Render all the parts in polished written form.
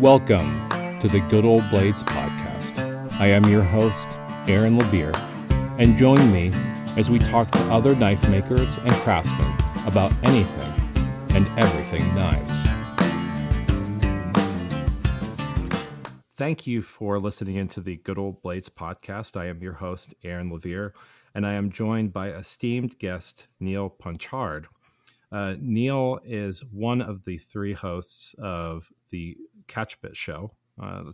Welcome to the Good Old Blades podcast. I am your host, Aaron Levere, and join me as we talk to other knife makers and craftsmen about anything and everything knives. Thank you for listening into the Good Old Blades podcast. I am your host, Aaron Levere, and I am joined by esteemed guest, Neal Punchard. Neal is one of the three hosts of the Catch Bit Show,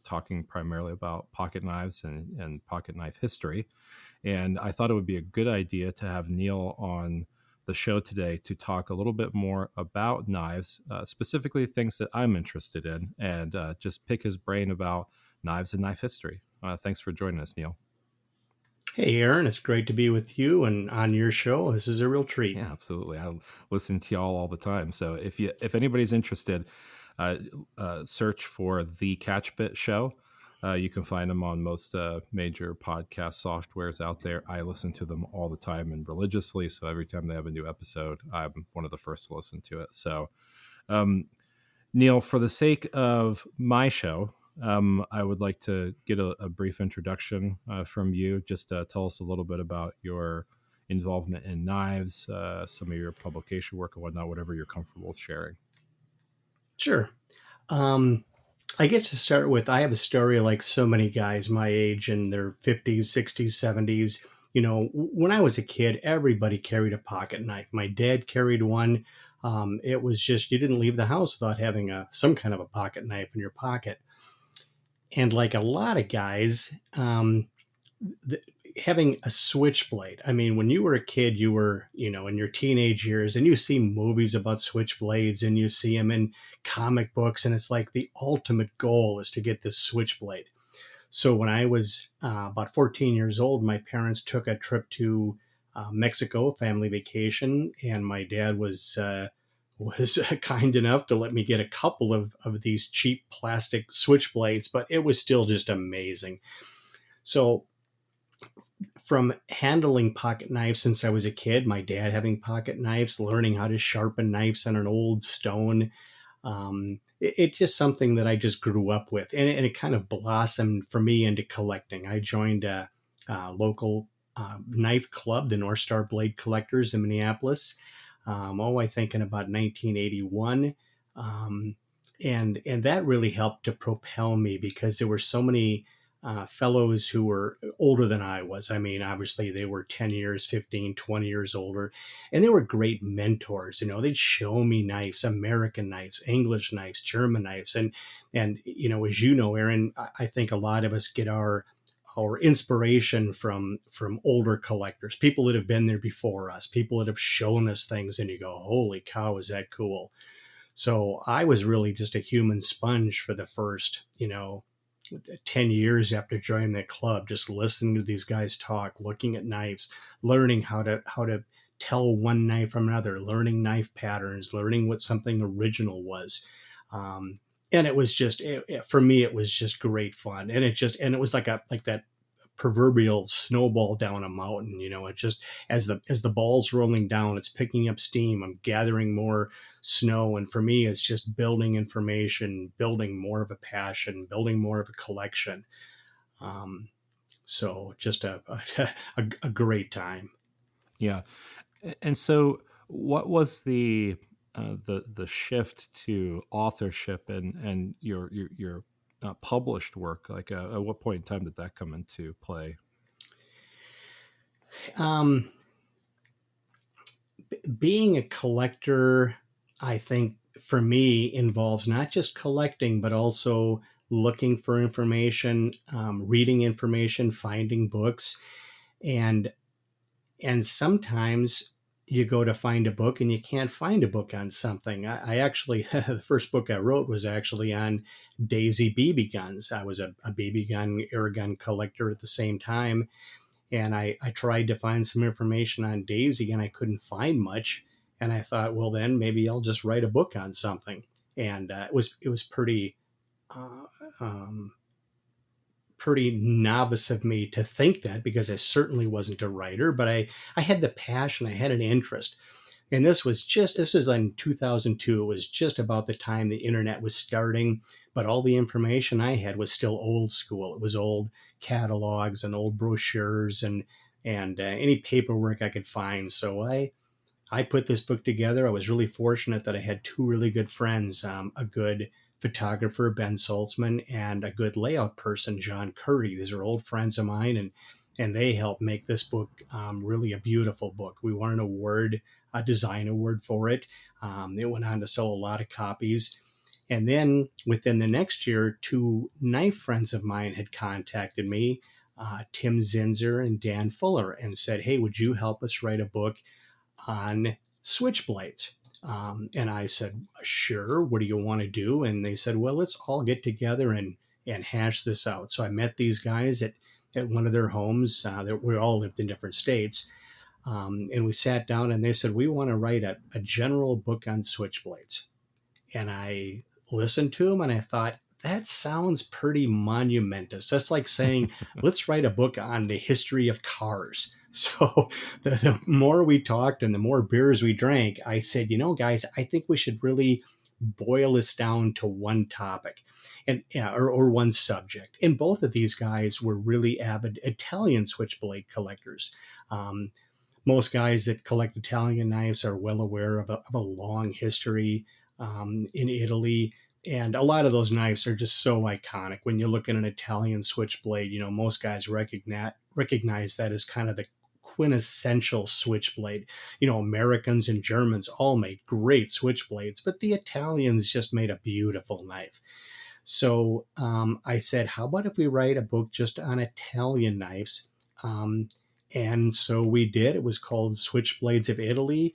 talking primarily about pocket knives and pocket knife history. And I thought it would be a good idea to have Neal on the show today to talk a little bit more about knives, specifically things that I'm interested in, and just pick his brain about knives and knife history. Thanks for joining us, Neal. Hey, Aaron, it's great to be with you and on your show. This is a real treat. Yeah, absolutely. I listen to y'all all the time. So if anybody's interested, search for the Catch Bit Show. You can find them on most major podcast softwares out there. I listen to them all the time and religiously. So every time they have a new episode, I'm one of the first to listen to it. So, Neal, for the sake of my show, I would like to get a brief introduction from you. Just tell us a little bit about your involvement in knives, some of your publication work and whatnot, whatever you're comfortable with sharing. Sure. I guess to start with, I have a story like so many guys my age in their 50s, 60s, 70s. You know, when I was a kid, everybody carried a pocket knife. My dad carried one. It was just, you didn't leave the house without having some kind of a pocket knife in your pocket. And like a lot of guys, having a switchblade. I mean, when you were a kid, you were, in your teenage years, and you see movies about switchblades and you see them in comic books, and it's like the ultimate goal is to get this switchblade. So when I was about 14 years old, my parents took a trip to Mexico, family vacation, and my dad was kind enough to let me get a couple of these cheap plastic switchblades, but it was still just amazing. So from handling pocket knives since I was a kid, my dad having pocket knives, learning how to sharpen knives on an old stone. It's just something that I just grew up with. And it kind of blossomed for me into collecting. I joined a local knife club, the North Star Blade Collectors in Minneapolis. I think in about 1981. And that really helped to propel me because there were so many fellows who were older than I was. I mean, obviously they were 10 years, 15, 20 years older, and they were great mentors. They'd show me knives, American knives, English knives, German knives. And as you know, Aaron, I think a lot of us get our inspiration from older collectors, people that have been there before us, people that have shown us things, and you go, holy cow, is that cool? So I was really just a human sponge for the first, 10 years after joining that club, just listening to these guys talk, looking at knives, learning how to tell one knife from another, learning knife patterns, learning what something original was. And it was just, for me, it was just great fun. And it was like that proverbial snowball down a mountain. It just, as the ball's rolling down, it's picking up steam. I'm gathering more snow. And for me, it's just building information, building more of a passion, building more of a collection. So just a great time. Yeah. And so what was the shift to authorship and your published work? Like at what point in time did that come into play? Being a collector, I think for me involves not just collecting, but also looking for information, reading information, finding books, and sometimes you go to find a book and you can't find a book on something. I actually, the first book I wrote was actually on Daisy BB guns. I was a BB gun, air gun collector at the same time. And I tried to find some information on Daisy and I couldn't find much. And I thought, well, then maybe I'll just write a book on something. And it was pretty, pretty novice of me to think that, because I certainly wasn't a writer, but I had the passion, I had an interest. And this was in 2002. It was just about the time the internet was starting, but all the information I had was still old school. It was old catalogs and old brochures and any paperwork I could find. So I put this book together. I was really fortunate that I had two really good friends, a good photographer, Ben Saltzman, and a good layout person, John Curry. These are old friends of mine, and they helped make this book really a beautiful book. We won an award, a design award for it. It went on to sell a lot of copies. And then within the next year, two knife friends of mine had contacted me, Tim Zinzer and Dan Fuller, and said, "Hey, would you help us write a book on switchblades?" And I said, "Sure. What do you want to do?" And they said, "Well, let's all get together and hash this out." So I met these guys at one of their homes. We all lived in different states. And we sat down and they said, "We want to write a general book on switchblades." And I listened to them and I thought, that sounds pretty monumentous. That's like saying, let's write a book on the history of cars. So the more we talked and the more beers we drank, I said, guys, I think we should really boil this down to one topic and yeah, or one subject. And both of these guys were really avid Italian switchblade collectors. Um, Most guys that collect Italian knives are well aware of a long history in Italy. And a lot of those knives are just so iconic. When you look at an Italian switchblade, most guys recognize that as kind of the quintessential switchblade. Americans and Germans all made great switchblades, but the Italians just made a beautiful knife. So I said, how about if we write a book just on Italian knives? And so we did. It was called Switchblades of Italy.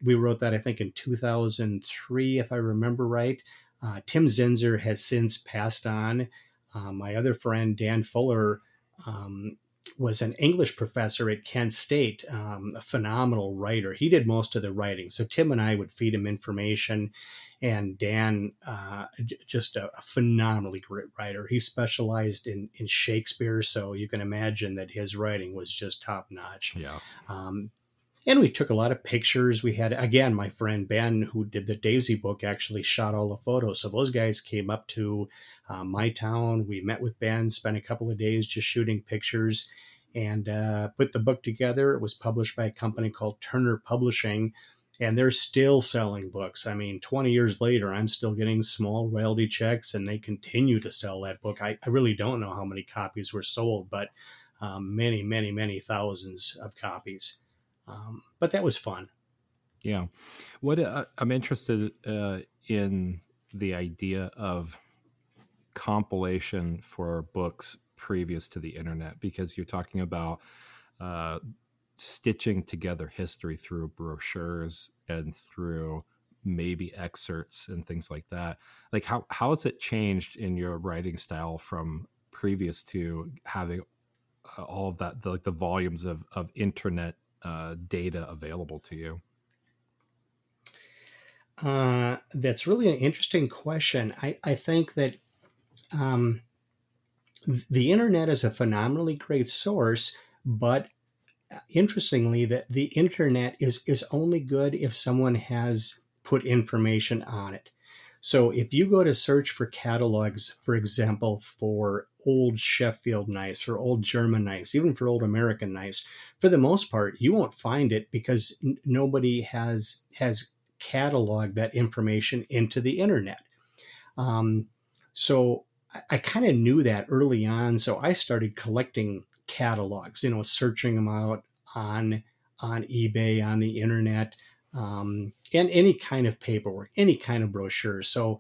We wrote that, I think, in 2003, if I remember right. Tim Zinzer has since passed on. My other friend, Dan Fuller, was an English professor at Kent State, a phenomenal writer. He did most of the writing. So Tim and I would feed him information. And Dan, just a phenomenally great writer. He specialized in Shakespeare, so you can imagine that his writing was just top notch. Yeah. Um, and we took a lot of pictures. We had, again, my friend Ben, who did the Daisy book, actually shot all the photos. So those guys came up to my town. We met with Ben, spent a couple of days just shooting pictures, and put the book together. It was published by a company called Turner Publishing, and they're still selling books. I mean, 20 years later, I'm still getting small royalty checks, and they continue to sell that book. I really don't know how many copies were sold, but many, many, many thousands of copies. But that was fun. Yeah. What I'm interested in the idea of compilation for books previous to the internet, because you're talking about uh, stitching together history through brochures and through maybe excerpts and things like that. Like how has it changed in your writing style from previous to having all of that, like the volumes of internet data available to you? That's really an interesting question. I think that um, the internet is a phenomenally great source, but interestingly, that the internet is only good if someone has put information on it. So if you go to search for catalogs, for example, for old Sheffield knives, or old German knives, even for old American knives, for the most part, you won't find it because nobody has cataloged that information into the internet. Um, so I kind of knew that early on. So I started collecting catalogs, searching them out on eBay, on the internet, and any kind of paperwork, any kind of brochure. So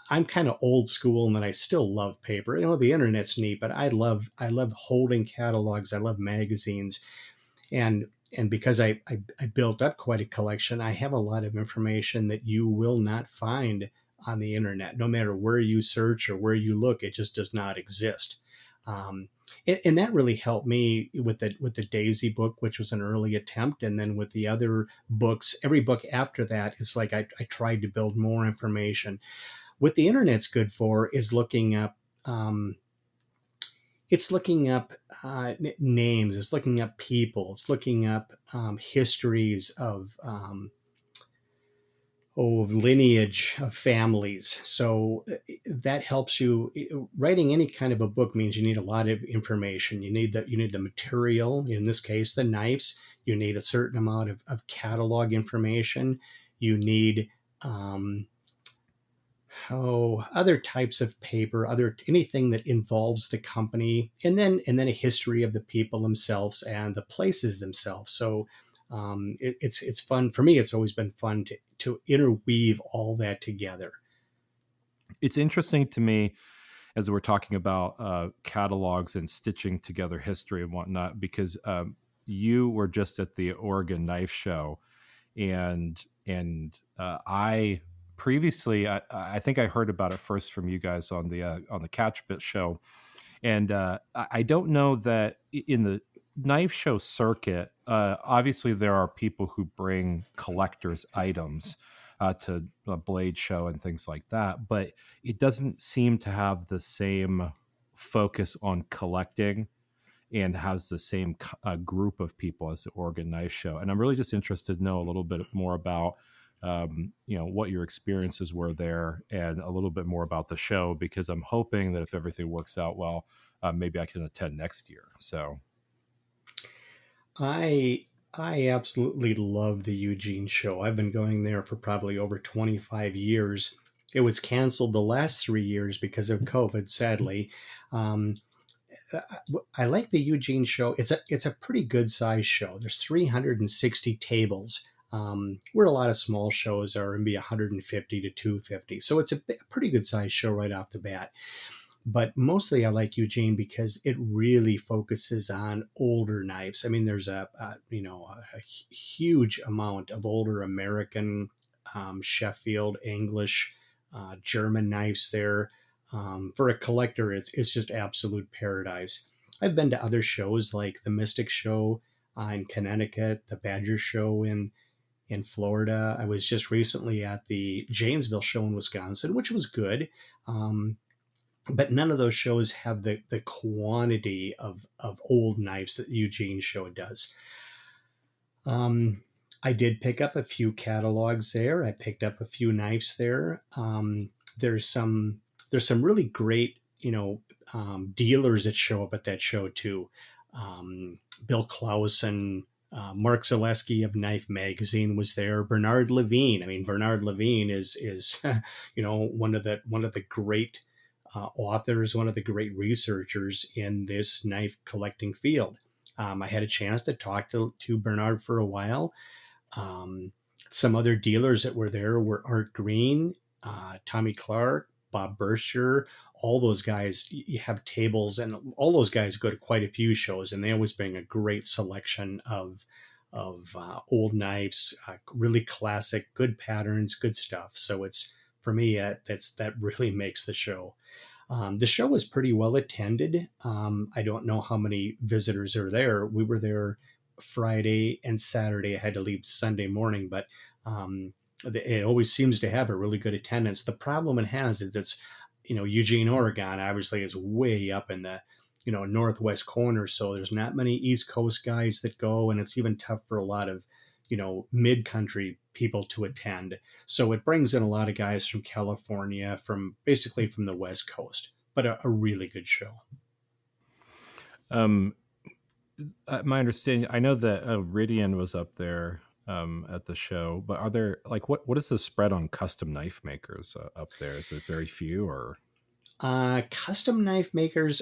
I'm kind of old school and that I still love paper. The internet's neat, but I love holding catalogs. I love magazines, and because I built up quite a collection, I have a lot of information that you will not find on the internet. No matter where you search or where you look, it just does not exist. Um, and that really helped me with the Daisy book, which was an early attempt, and then with the other books. Every book after that is like I tried to build more information. What the internet's good for is looking up. it's looking up names, it's looking up people, it's looking up histories of lineage of families. So that helps you. Writing any kind of a book means you need a lot of information. You need the material, in this case the knives. You need a certain amount of catalog information. You need other types of paper, other anything that involves the company, and then a history of the people themselves and the places themselves. So it's fun for me. It's always been fun to interweave all that together. It's interesting to me as we're talking about catalogs and stitching together history and whatnot, because you were just at the Oregon Knife Show, and I previously, I think I heard about it first from you guys on the Catch Bit show, and I don't know that in the knife show circuit, obviously there are people who bring collectors items to a blade show and things like that, but it doesn't seem to have the same focus on collecting and has the same group of people as the Oregon Knife Show. And I'm really just interested to know a little bit more about, what your experiences were there, and a little bit more about the show, because I'm hoping that if everything works out well, maybe I can attend next year. So I absolutely love the Eugene show. I've been going there for probably over 25 years. It was canceled the last 3 years because of COVID, sadly. Um, I like the Eugene show. It's a pretty good size show. There's 360 tables, where a lot of small shows are and be 150 to 250. So it's a pretty good size show right off the bat. But mostly I like Eugene because it really focuses on older knives. I mean, there's a huge amount of older American, Sheffield, English, German knives there. For a collector, it's just absolute paradise. I've been to other shows like the Mystic Show in Connecticut, the Badger Show in Florida. I was just recently at the Janesville Show in Wisconsin, which was good. But none of those shows have the quantity of old knives that Eugene show does. Um, I did pick up a few catalogs there. I picked up a few knives there. There's some really great dealers that show up at that show too. Bill Clausen, Mark Zaleski of Knife Magazine was there. Bernard Levine. I mean, Bernard Levine is one of the great authors, one of the great researchers in this knife collecting field. I had a chance to talk to Bernard for a while. Um, some other dealers that were there were Art Green, Tommy Clark, Bob Berkshire. All those guys, you have tables, and all those guys go to quite a few shows, and they always bring a great selection of old knives, really classic, good patterns, good stuff. So it's for me, that really makes the show. The show was pretty well attended. I don't know how many visitors are there. We were there Friday and Saturday. I had to leave Sunday morning, but it always seems to have a really good attendance. The problem it has is it's, Eugene, Oregon, obviously is way up in the, northwest corner. So there's not many East Coast guys that go, and it's even tough for a lot of, mid-country people to attend. So it brings in a lot of guys from California, basically from the West Coast, but a really good show. um, my understanding, I know that Ridian was up there at the show, but are there, like, what is the spread on custom knife makers up there? Is it very few, or? Custom knife makers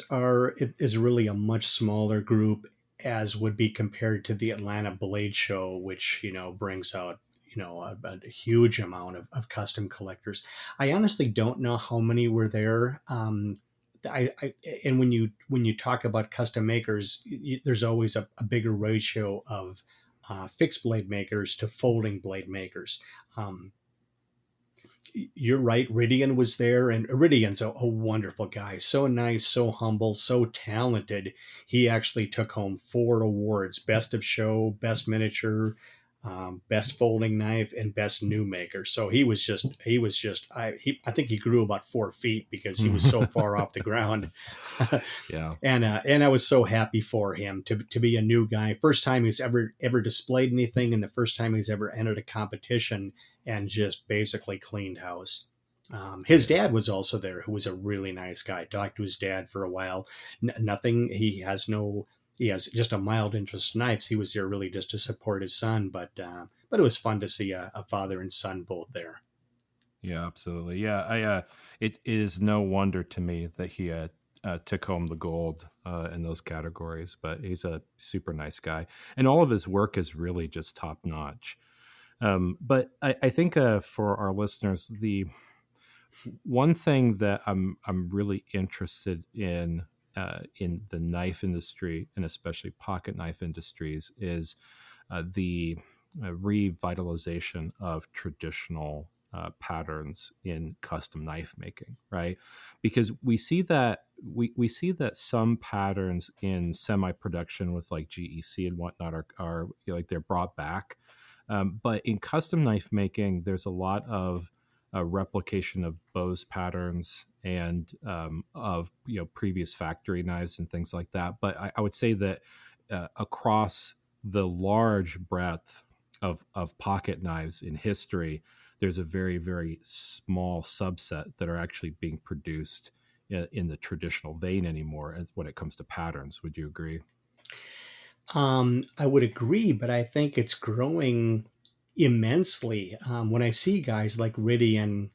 is really a much smaller group, as would be compared to the Atlanta Blade Show, which brings out a huge amount of custom collectors. I honestly don't know how many were there. And when you talk about custom makers, there's always a bigger ratio of fixed blade makers to folding blade makers. You're right. Ridian was there, and Ridian's a wonderful guy. So nice, so humble, so talented. He actually took home 4 awards: Best of Show, Best Miniature, best folding knife, and best new maker. So I think he grew about 4 feet because he was so far off the ground. Yeah. And I was so happy for him to be a new guy. First time he's ever displayed anything, and the first time he's ever entered a competition, and just basically cleaned house. His Yeah. dad was also there, who was a really nice guy. Talked to his dad for a while. Nothing. He has just a mild interest in knives. He was there really just to support his son, but it was fun to see a father and son both there. Yeah, absolutely. Yeah, it is no wonder to me that he took home the gold in those categories. But he's a super nice guy, and all of his work is really just top notch. But I think for our listeners, the one thing that I'm really interested in the knife industry, and especially pocket knife industries, is the revitalization of traditional patterns in custom knife making, right? Because we see that some patterns in semi-production with like GEC and whatnot are you know, like they're brought back, but in custom knife making, there's a lot of replication of Bose patterns and of previous factory knives and things like that. But I would say that across the large breadth of pocket knives in history, there's a very, very small subset that are actually being produced in the traditional vein anymore as when it comes to patterns. Would you agree? I would agree, but I think it's growing immensely. When I see guys like Riddy and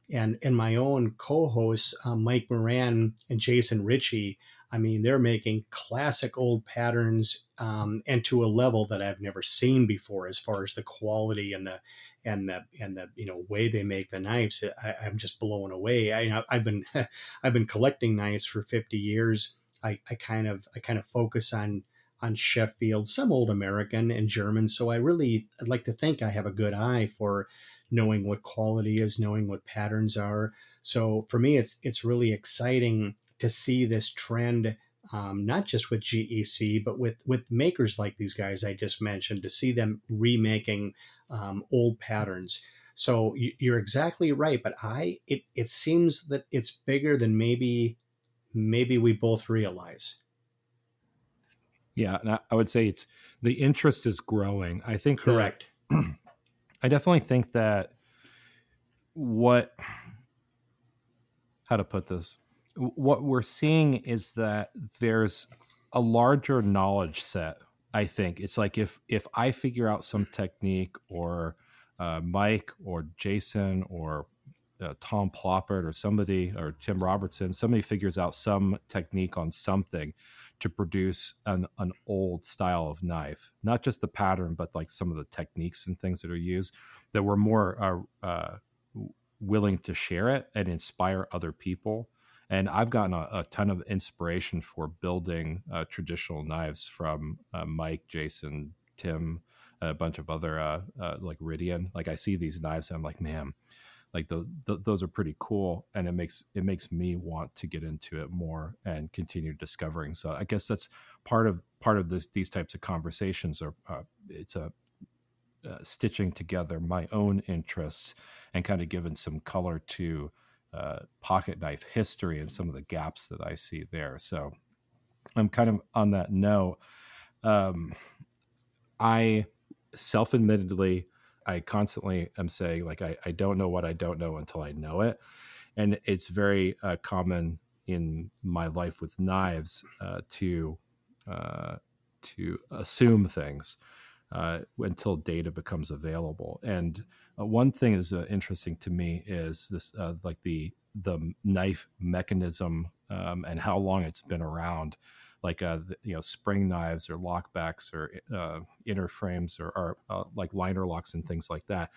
my own co-hosts, Mike Moran and Jason Ritchie, I mean, they're making classic old patterns, and to a level that I've never seen before, as far as the quality and the way they make the knives. I'm just blown away. I've been I've been collecting knives for 50 years. I kind of focus on Sheffield, some old American and German. So I'd like to think I have a good eye for knowing what quality is, knowing what patterns are. So for me, it's really exciting to see this trend, not just with GEC, but with makers like these guys I just mentioned, to see them remaking old patterns. So you're exactly right, but it seems that it's bigger than maybe we both realize. Yeah, and I would say it's the interest is growing. I think that Correct. I definitely think that what how to put this, what we're seeing is that there's a larger knowledge set. I think it's like if I figure out some technique, or Mike or Jason or Tom Ploppert or somebody, or Tim Robertson, somebody figures out some technique on something to produce an old style of knife, not just the pattern, but like some of the techniques and things that are used, that we're more willing to share it and inspire other people. And I've gotten a ton of inspiration for building traditional knives from Mike, Jason, Tim, a bunch of other like Ridian. Like I see these knives, and I'm like, man, like those are pretty cool, and it makes me want to get into it more and continue discovering. So I guess that's part of these types of conversations are it's a stitching together my own interests and kind of giving some color to pocket knife history and some of the gaps that I see there. So I'm kind of on that note. Um, I self-admittedly, I constantly am saying like I don't know what I don't know until I know it, and it's very common in my life with knives uh, to assume things until data becomes available. And one thing is interesting to me is this, like the knife mechanism and how long it's been around. Like spring knives or lockbacks or inner frames or like liner locks and things like that.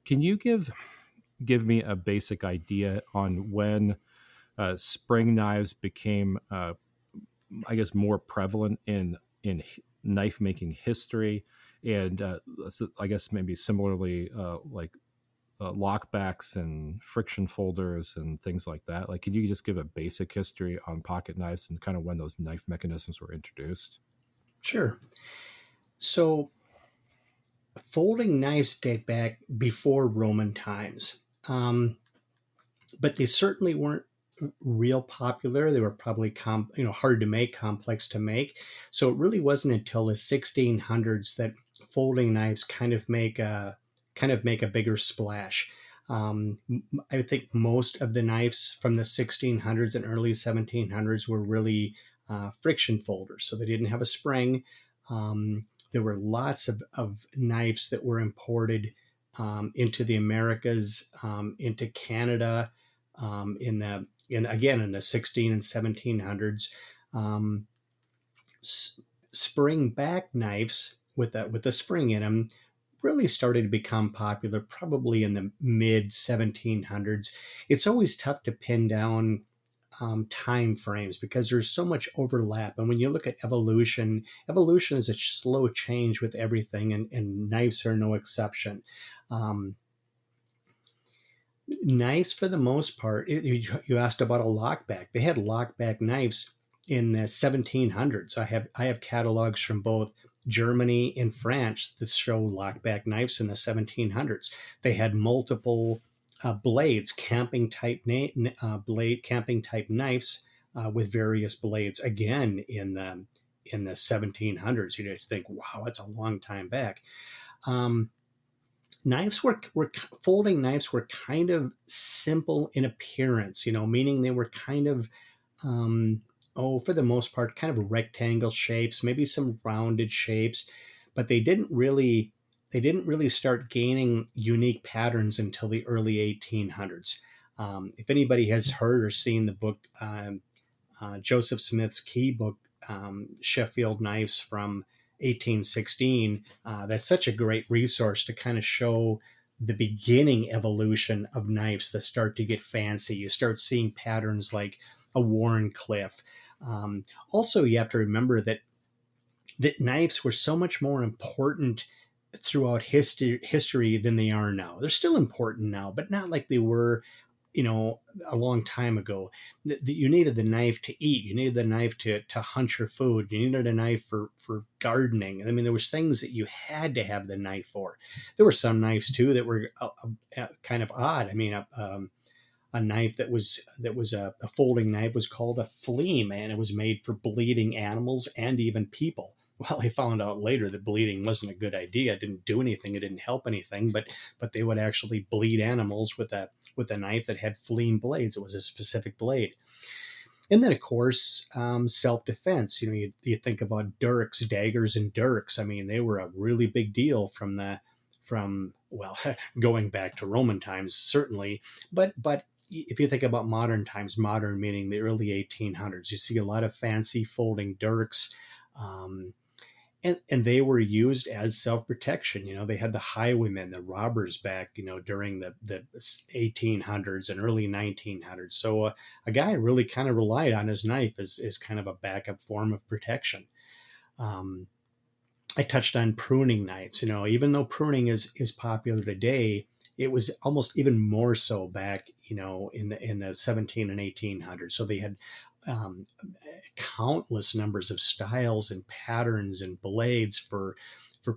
Can you give me a basic idea on when spring knives became, I guess, more prevalent in knife making history, and I guess maybe similarly, like lockbacks and friction folders and things like that. Like, can you just give a basic history on pocket knives and kind of when those knife mechanisms were introduced? Sure. So Folding knives date back before Roman times, but they certainly weren't real popular. They were probably hard to make, complex to make. So it really wasn't until the 1600s that folding knives kind of make a bigger splash. I think most of the knives from the 1600s and early 1700s were really friction folders, so they didn't have a spring. There were lots of knives that were imported into the Americas, into Canada, in the 16 and 1700s. Um, Spring back knives with a spring in them really started to become popular probably in the mid 1700s. It's always tough to pin down time frames because there's so much overlap. And when you look at evolution, evolution is a slow change with everything, and knives are no exception. Um, Knives, for the most part, you asked about a lockback. They had lockback knives in the 1700s. I have catalogs from both Germany and France that show lockback knives in the 1700s. They had multiple blades, camping type knives with various blades. Again, in the 1700s, you'd think, wow, that's a long time back. Um, Knives were folding knives were kind of simple in appearance, meaning they were kind of for the most part, kind of rectangle shapes, maybe some rounded shapes, but they didn't really start gaining unique patterns until the early 1800s. If anybody has heard or seen the book, Joseph Smith's key book, Sheffield Knives from 1816. That's such a great resource to kind of show the beginning evolution of knives that start to get fancy. You start seeing patterns like a Warncliffe. Also, you have to remember that knives were so much more important throughout history than they are now. They're still important now, but not like they were, a long time ago. You needed the knife to eat. You needed the knife to hunt your food. You needed a knife for gardening. I mean, there was things that you had to have the knife for. There were some knives too that were kind of odd. I mean, a knife that was a folding knife was called a fleam, and it was made for bleeding animals and even people. Well, they found out later that bleeding wasn't a good idea. It didn't do anything. It didn't help anything. But they would actually bleed animals with a knife that had fleam blades. It was a specific blade. And then, of course, self defense. You think about dirks, daggers, and dirks. I mean, they were a really big deal from well, going back to Roman times, certainly. But if you think about modern times, modern meaning the early 1800s, you see a lot of fancy folding dirks. Um, and they were used as self-protection. They had the highwaymen, the robbers back, during the 1800s and early 1900s. So a guy really kind of relied on his knife as kind of a backup form of protection. Um, I touched on pruning knives. Even though pruning is popular today, it was almost even more so back, in the 17 and 1800s. So they had um, countless numbers of styles and patterns and blades for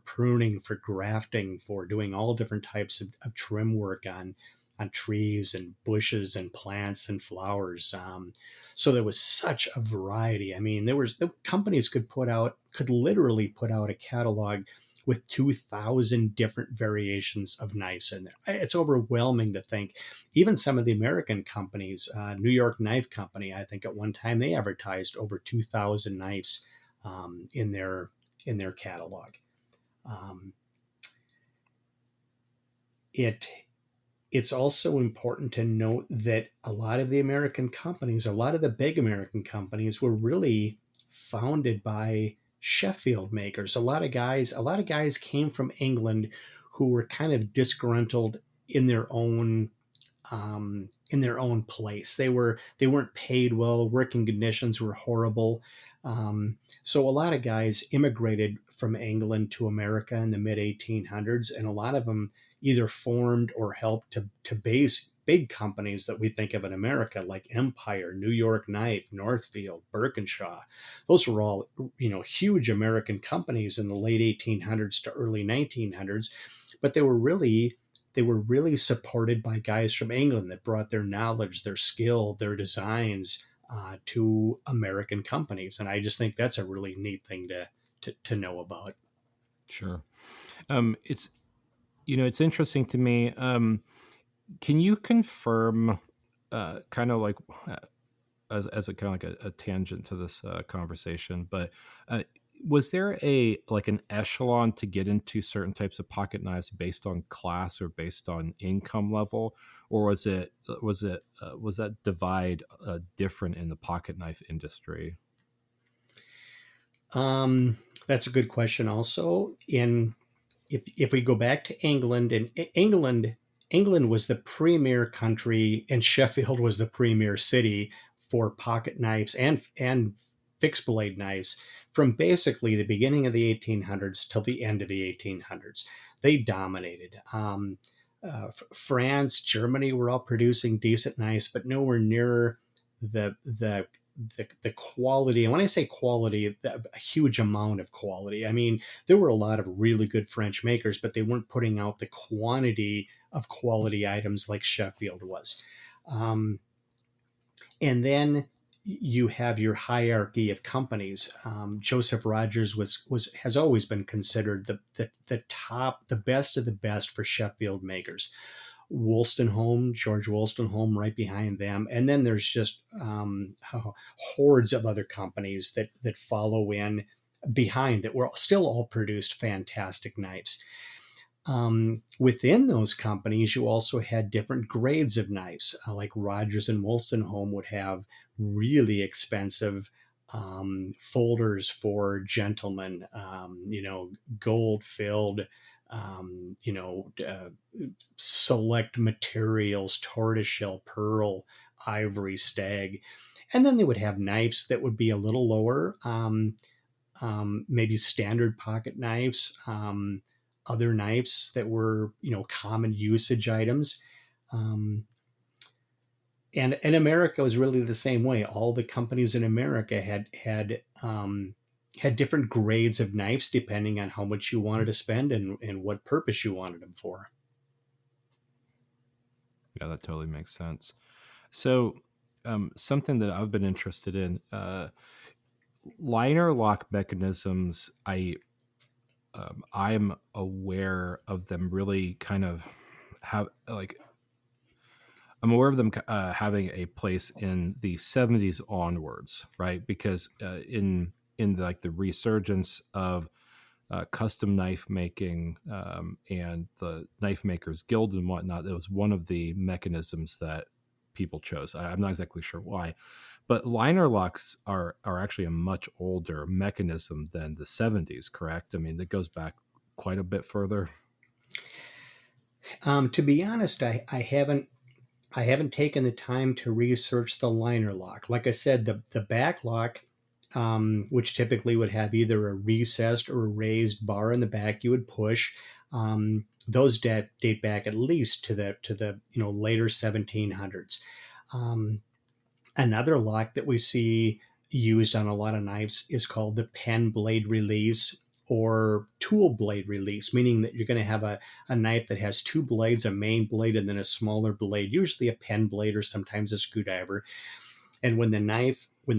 pruning, for grafting, for doing all different types of trim work on trees and bushes and plants and flowers. So there was such a variety. I mean, the companies could literally put out a catalog with 2,000 different variations of knives in there. It's overwhelming to think. Even some of the American companies, New York Knife Company, I think at one time they advertised over 2,000 knives in their catalog. Um, it it's also important to note that a lot of the big American companies were really founded by Sheffield makers. A lot of guys came from England who were kind of disgruntled in their own place. They weren't paid well. Working conditions were horrible. So a lot of guys immigrated from England to America in the mid 1800s, and a lot of them either formed or helped to big companies that we think of in America, like Empire, New York Knife, Northfield, Birkinshaw. Those were all, huge American companies in the late 1800s to early 1900s, but they were really supported by guys from England that brought their knowledge, their skill, their designs to American companies. And I just think that's a really neat thing to know about. Sure. It's it's interesting to me. Can you confirm, kind of like as a kind of like a tangent to this conversation, but uh, was there a like an echelon to get into certain types of pocket knives based on class or based on income level, or was that divide different in the pocket knife industry? That's a good question. Also, if we go back to England, and England was the premier country, and Sheffield was the premier city for pocket knives and fixed blade knives from basically the beginning of the 1800s till the end of the 1800s. They dominated. France, Germany were all producing decent knives, but nowhere near the quality. And when I say quality, a huge amount of quality. I mean, there were a lot of really good French makers, but they weren't putting out the quantity of quality items like Sheffield was. Um, and then you have your hierarchy of companies. Joseph Rogers has always been considered the top, the best of the best for Sheffield makers. Wolstenholme, George Wolstenholme, right behind them, and then there's just hordes of other companies that follow in behind that were still all produced fantastic knives. Within those companies, you also had different grades of knives. Like Rogers and Wolstenholme would have really expensive folders for gentlemen, gold filled, select materials, tortoiseshell, pearl, ivory, stag. And then they would have knives that would be a little lower, maybe standard pocket knives, other knives that were, common usage items. Um, and America was really the same way. All the companies in America had different grades of knives depending on how much you wanted to spend and what purpose you wanted them for. Yeah, that totally makes sense. So, something that I've been interested in, liner lock mechanisms. I'm aware of them really kind of have like I'm aware of them having a place in the 70s onwards, right? Because in like the resurgence of custom knife making and the knife makers guild and whatnot, it was one of the mechanisms that people chose. I'm not exactly sure why, but liner locks are actually a much older mechanism than the 70s, correct? I mean, that goes back quite a bit further. To be honest, I haven't taken the time to research the liner lock. Like I said, the back lock, which typically would have either a recessed or a raised bar in the back, you would push. Those date back at least to the later 1700s. Um, Another lock that we see used on a lot of knives is called the pen blade release or tool blade release, meaning that you're going to have a knife that has two blades, a main blade, and then a smaller blade, usually a pen blade or sometimes a screwdriver. And when the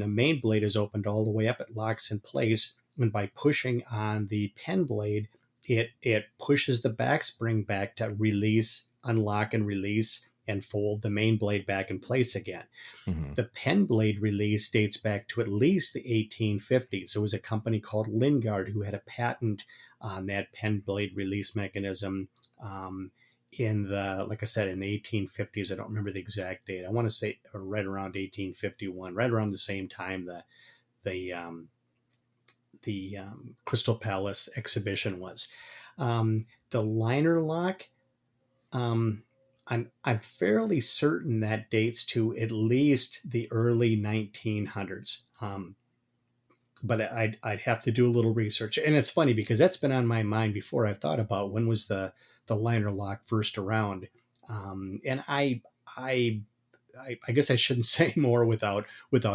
main blade is opened all the way up, it locks in place. And by pushing on the pen blade, it pushes the back spring back to release, unlock, and release and fold the main blade back in place again. Hmm. The pen blade release dates back to at least the 1850s. There was a company called Lingard who had a patent on that pen blade release mechanism like I said, in the 1850s. I don't remember the exact date. I want to say right around 1851, right around the same time the Crystal Palace exhibition was. The liner lock, um, I'm fairly certain that dates to at least the early 1900s. But I'd have to do a little research, and it's funny because that's been on my mind before. I've thought about when was the liner lock first around, and I, I guess I shouldn't say more without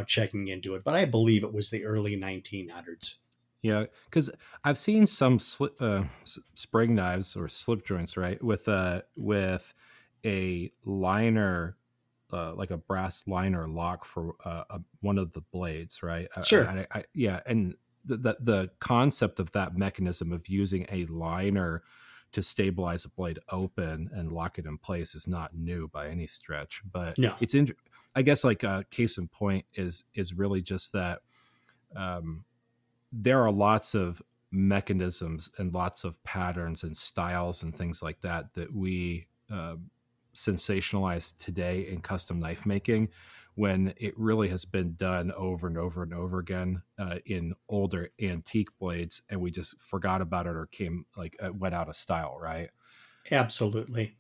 checking into it, but I believe it was the early 1900s. Yeah, because I've seen some spring knives or slip joints, right, with a liner, like a brass liner lock for one of the blades, right? Sure. Yeah, and the concept of that mechanism of using a liner to stabilize a blade open and lock it in place is not new by any stretch, but No. I guess like a case in point is really just that. Um, there are lots of mechanisms and lots of patterns and styles and things like that that we sensationalize today in custom knife making, when it really has been done over and over and over again in older antique blades, and we just forgot about it or came like went out of style, right? Absolutely.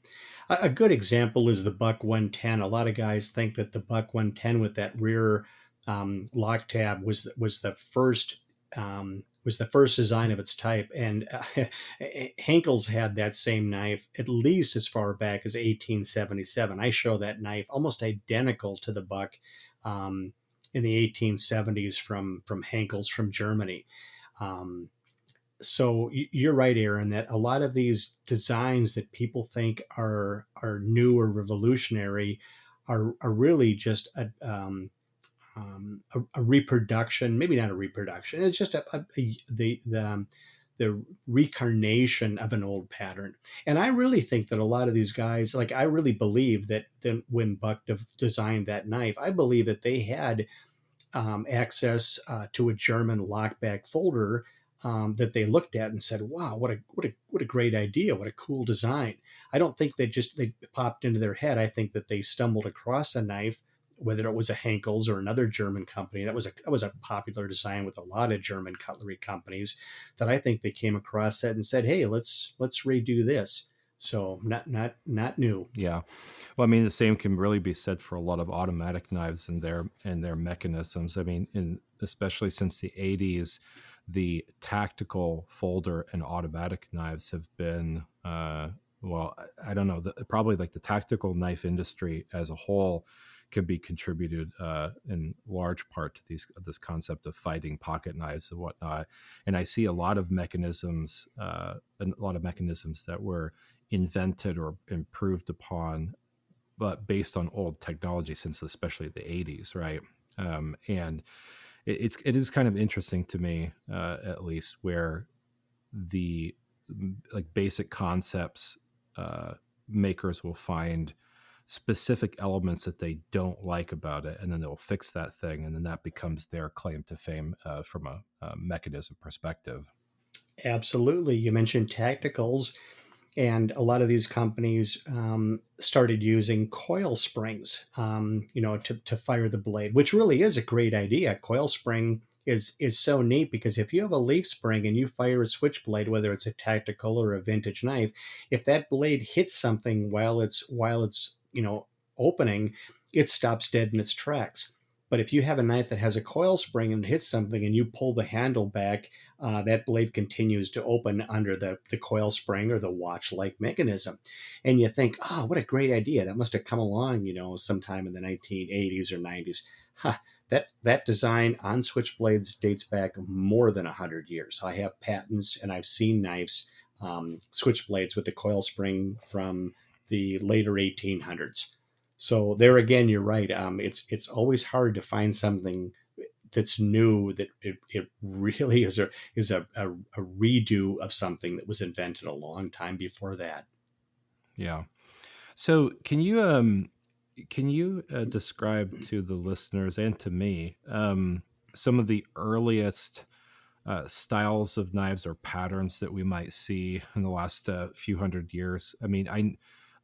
A good example is the Buck 110. A lot of guys think that the Buck 110 with that rear lock tab was the first design of its type, and Henkel's had that same knife at least as far back as 1877. I show that knife almost identical to the Buck in the 1870s from Henkel's from Germany. Um, so you're right, Aaron, that a lot of these designs that people think are new or revolutionary are really just a reproduction, maybe not a reproduction. It's just the reincarnation of an old pattern. And I really think that a lot of these guys, like I really believe that then when Buck designed that knife, I believe that they had access to a German lockback folder that they looked at and said, "Wow, what a great idea! What a cool design!" I don't think they popped into their head. I think that they stumbled across a knife, whether it was a Henkel's or another German company. That was a popular design with a lot of German cutlery companies. That I think they came across that and said, "Hey, let's redo this." So not new. Yeah. Well, I mean, the same can really be said for a lot of automatic knives and their mechanisms. I mean, in especially since the '80s, the tactical folder and automatic knives have been, well, I don't know, probably like the tactical knife industry as a whole can be contributed in large part to this concept of fighting pocket knives and whatnot. And I see a lot of mechanisms that were invented or improved upon, but based on old technology since especially the '80s, right? And it is kind of interesting to me, at least, where the like basic concepts, makers will find specific elements that they don't like about it, and then they'll fix that thing, and then that becomes their claim to fame from a mechanism perspective. Absolutely. You mentioned tacticals. And a lot of these companies started using coil springs, to fire the blade, which really is a great idea. Coil spring is so neat because if you have a leaf spring and you fire a switchblade, whether it's a tactical or a vintage knife, if that blade hits something while it's opening, it stops dead in its tracks. But if you have a knife that has a coil spring and hits something and you pull the handle back, that blade continues to open under the coil spring or the watch like mechanism. And you think, oh, what a great idea. That must have come along, sometime in the 1980s or 90s. Huh. That design on switchblades dates back more than 100 years. I have patents and I've seen knives, switchblades with the coil spring from the later 1800s. So there again, you're right. It's always hard to find something that's new that it really is a redo of something that was invented a long time before that. Yeah. So can you describe to the listeners and to me some of the earliest styles of knives or patterns that we might see in the last few hundred years? I mean,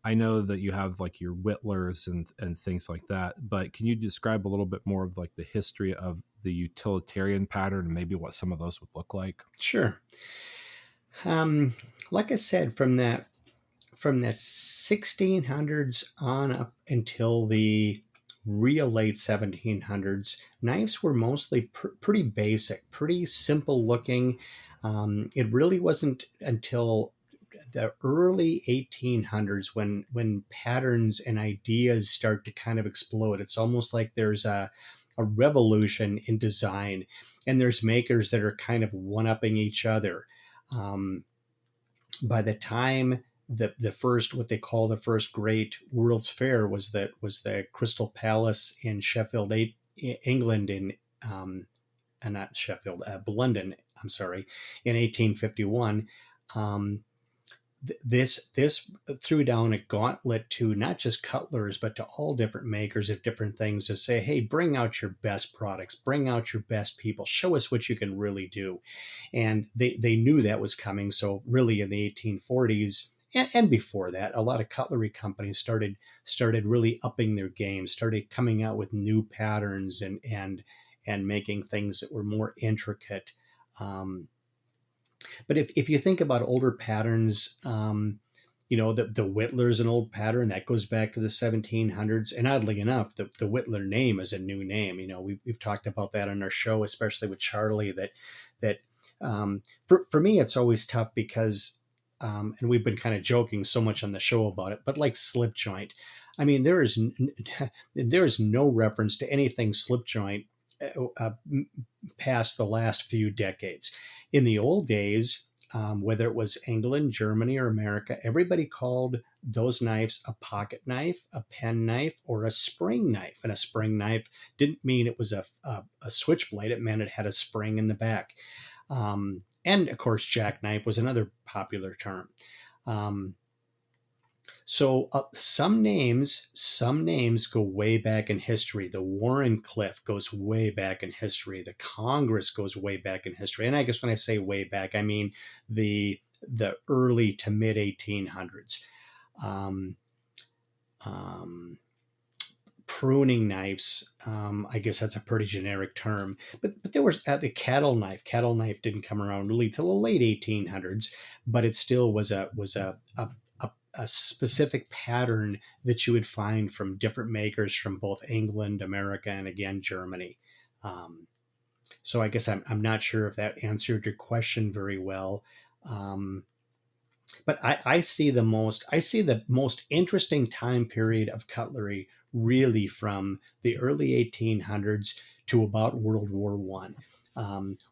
I know that you have like your whittlers and things like that, but can you describe a little bit more of like the history of the utilitarian pattern and maybe what some of those would look like? Sure. Um, like I said, from the 1600s on up until the real late 1700s, knives were mostly pretty basic, pretty simple looking. It really wasn't until the early 1800s, when patterns and ideas start to kind of explode. It's almost like there's a revolution in design, and there's makers that are kind of one-upping each other. Um, by the time the first, what they call the first great World's Fair, was the Crystal Palace in Sheffield, England, in not Sheffield, London. I'm sorry, in 1851. Um, this threw down a gauntlet to not just cutlers, but to all different makers of different things, to say, hey, bring out your best products, bring out your best people, show us what you can really do. And they knew that was coming. So really in the 1840s, and before that, a lot of cutlery companies started really upping their game, started coming out with new patterns, and making things that were more intricate. But if you think about older patterns, the Whittler's an old pattern that goes back to the 1700s. And oddly enough, the Whittler name is a new name. We've talked about that on our show, especially with Charlie, that for me, it's always tough because, and we've been kind of joking so much on the show about it, but like slip joint, I mean, there is no reference to anything slip joint uh, past the last few decades. In the old days, whether it was England, Germany, or America, everybody called those knives a pocket knife, a pen knife, or a spring knife. And a spring knife didn't mean it was a switchblade, it meant it had a spring in the back. And of course, jackknife was another popular term. Um, so some names go way back in history. The Warrenclyffe goes way back in history. The Congress goes way back in history. And I guess when I say way back, I mean the early to mid 1800s. Um, um, Pruning knives. I guess that's a pretty generic term. But there was the cattle knife. Cattle knife didn't come around really till the late 1800s, but it still was a specific pattern that you would find from different makers from both England, America, and again Germany. Um, so I guess I'm not sure if that answered your question very well. Um, but I see the most interesting time period of cutlery really from the early 1800s to about World War One.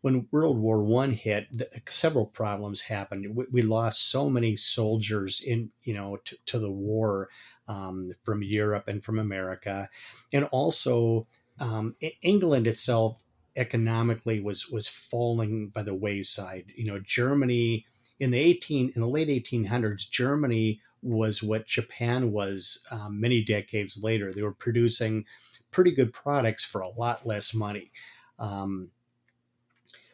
When World War One hit, several problems happened. We lost so many soldiers to the war, from Europe and from America, and also England itself economically was falling by the wayside. Germany in the late 1800s, Germany was what Japan was many decades later. They were producing pretty good products for a lot less money. Um,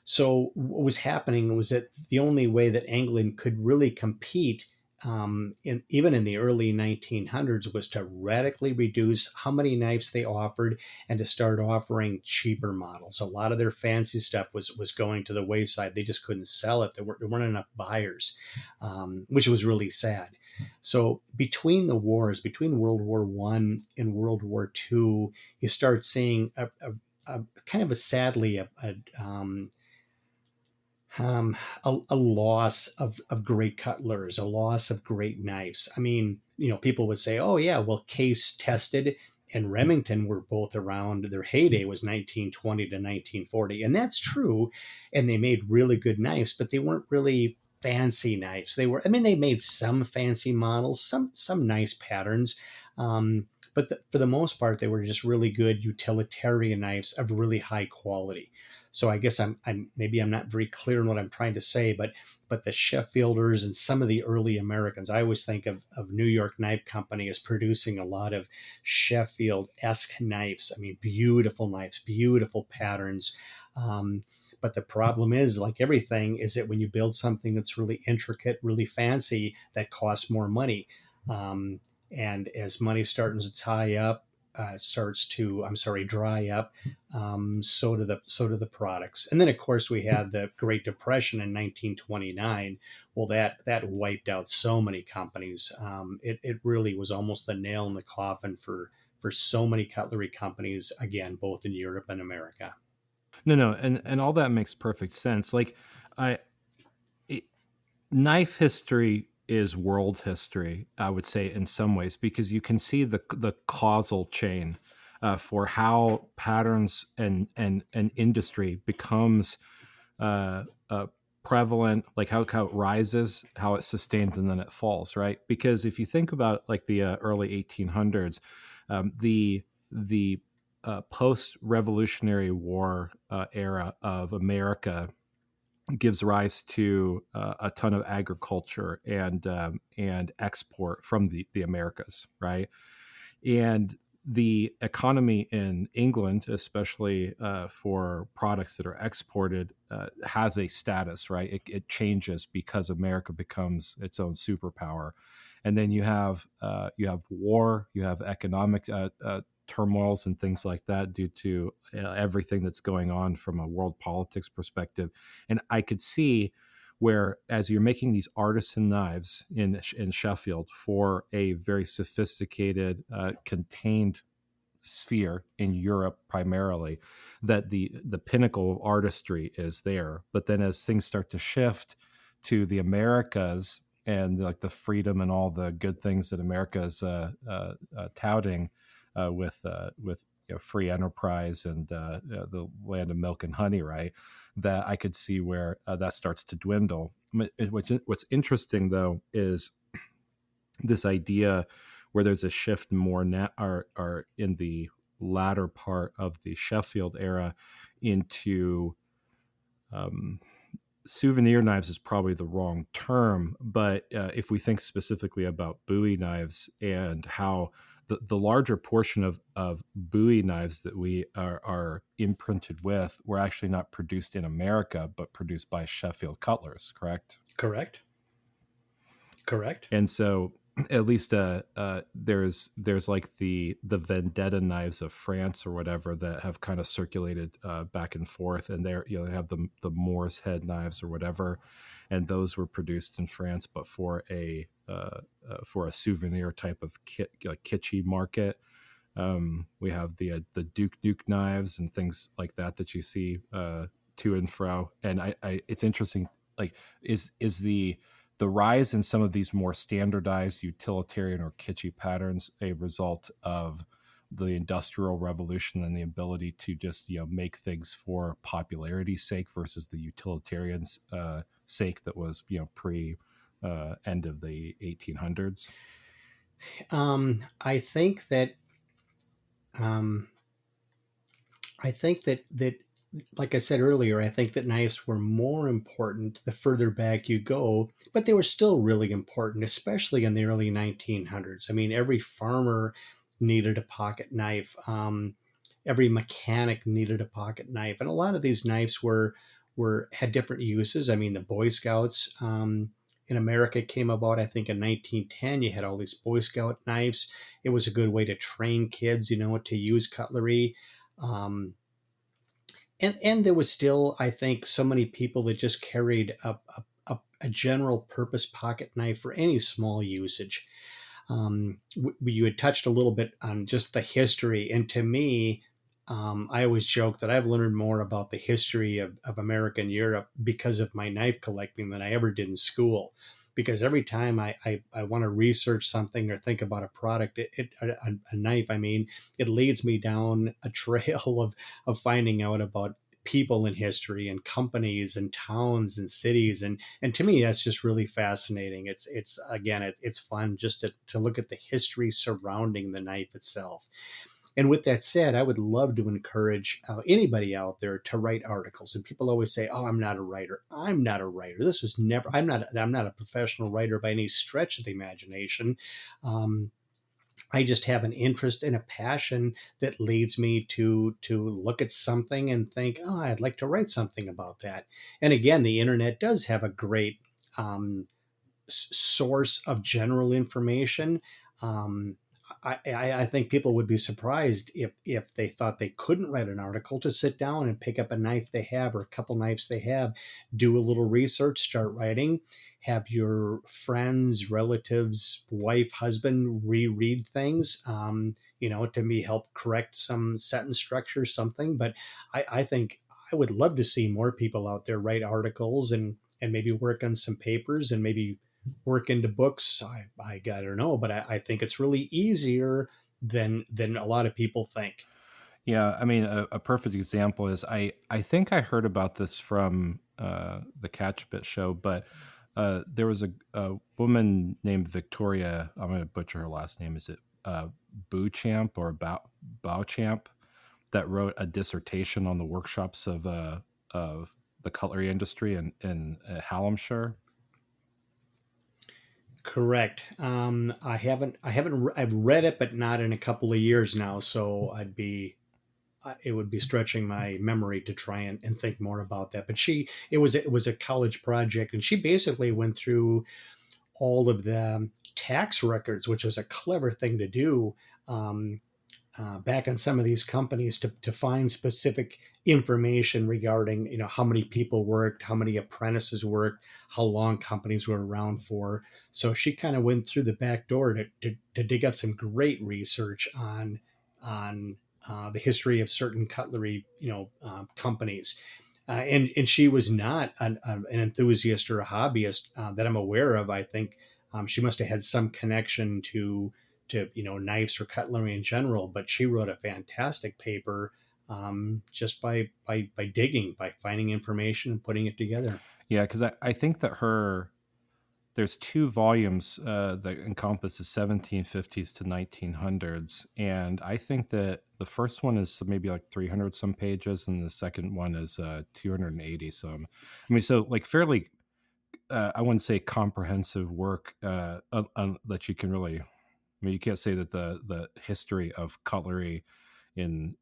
so what was happening was that the only way that England could really compete, even in the early 1900s, was to radically reduce how many knives they offered and to start offering cheaper models. A lot of their fancy stuff was going to the wayside. They just couldn't sell it. There weren't enough buyers, which was really sad. So between the wars, between World War One and World War Two, you start seeing a kind of a sadly a loss of great cutlers, a loss of great knives. I mean, people would say, oh, yeah, well, Case Tested and Remington were both around. Their heyday was 1920 to 1940. And that's true. And they made really good knives, but they weren't really fancy knives. They made some fancy models, some nice patterns. But for the most part, they were just really good utilitarian knives of really high quality. So I guess maybe I'm not very clear in what I'm trying to say, but the Sheffielders and some of the early Americans, I always think of New York Knife Company as producing a lot of Sheffield-esque knives. I mean, beautiful knives, beautiful patterns. But the problem is, like everything, is that when you build something that's really intricate, really fancy, that costs more money. And as money starts to tie up, dry up. So do the products. And then, of course, we had the Great Depression in 1929. Well, that wiped out so many companies. It really was almost the nail in the coffin for so many cutlery companies. Again, both in Europe and America. No, and all that makes perfect sense. Like, I it, knife history. is world history, I would say, in some ways, because you can see the causal chain for how patterns and industry becomes uh, uh, prevalent, like how it rises, how it sustains, and then it falls, right? Because if you think about like the early 1800s, the post Revolutionary War era of America gives rise to a ton of agriculture and export from the Americas, right? And the economy in England, especially for products that are exported, has a status, right? It changes because America becomes its own superpower, and then you have war, you have economic turmoils and things like that due to everything that's going on from a world politics perspective. And I could see where, as you're making these artisan knives in Sheffield for a very sophisticated contained sphere in Europe primarily, that the pinnacle of artistry is there. But then as things start to shift to the Americas and like the freedom and all the good things that America is touting with free enterprise and the land of milk and honey, right? That I could see where that starts to dwindle. What's interesting though is this idea where there's a shift more now are in the latter part of the Sheffield era into um, souvenir knives is probably the wrong term, but if we think specifically about Bowie knives and how the larger portion of Bowie knives that we are imprinted with were actually not produced in America, but produced by Sheffield cutlers, correct? Correct. Correct. And so at least there's like the vendetta knives of France or whatever that have kind of circulated back and forth, and they're they have the Moor's head knives or whatever, and those were produced in France, but for a souvenir type of like kitschy market. We have the Duke knives and things like that that you see to and fro, and I it's interesting. Like, is the rise in some of these more standardized utilitarian or kitschy patterns a result of the industrial revolution and the ability to just make things for popularity's sake versus the utilitarian's sake that was pre end of the 1800s? I think that um, like I said earlier, I think that knives were more important the further back you go, but they were still really important, especially in the early 1900s. I mean, every farmer needed a pocket knife. Every mechanic needed a pocket knife, and a lot of these knives were had different uses. I mean, the Boy Scouts in America came about, I think, in 1910. You had all these Boy Scout knives. It was a good way to train kids, to use cutlery. Um, and there was still, I think, so many people that just carried a general purpose pocket knife for any small usage. You had touched a little bit on just the history, and to me, I always joke that I've learned more about the history of America and Europe because of my knife collecting than I ever did in school. Because every time I want to research something or think about a product, a knife, I mean, it leads me down a trail of finding out about people in history and companies and towns and cities, and to me that's just really fascinating. It's again, it's fun just to look at the history surrounding the knife itself. And with that said, I would love to encourage anybody out there to write articles. And people always say, "Oh, I'm not a writer. I'm not a writer. This was never. I'm not a professional writer by any stretch of the imagination. Um, I just have an interest and a passion that leads me to look at something and think, oh, I'd like to write something about that." And again, the internet does have a great source of general information. Um, I think people would be surprised if they thought they couldn't write an article, to sit down and pick up a knife they have or a couple knives they have, do a little research, start writing, have your friends, relatives, wife, husband reread things, to me help correct some sentence structure, something. But I think I would love to see more people out there write articles and maybe work on some papers and maybe work into books. I don't know, but I think it's really easier than a lot of people think. Yeah, I mean, a perfect example is I think I heard about this from the Catch a Bit show, but there was a woman named Victoria. I'm going to butcher her last name. Is it Bouchamp or Bouchamp that wrote a dissertation on the workshops of the cutlery industry in Hallamshire? Correct. I've read it, but not in a couple of years now. So it would be stretching my memory to try and think more about that. But it was a college project, and she basically went through all of the tax records, which was a clever thing to do. Um, Back in some of these companies to find specific information regarding how many people worked, how many apprentices worked, how long companies were around for. So she kind of went through the back door to dig up some great research on the history of certain cutlery companies. And she was not an enthusiast or a hobbyist that I'm aware of. I think she must have had some connection to knives or cutlery in general, but she wrote a fantastic paper just by digging, by finding information and putting it together. Yeah, because I think that there's two volumes that encompass the 1750s to 1900s, and I think that the first one is maybe like 300 some pages, and the second one is 280 some. I mean, so like fairly, I wouldn't say comprehensive work that you can really. I mean, you can't say that the history of cutlery in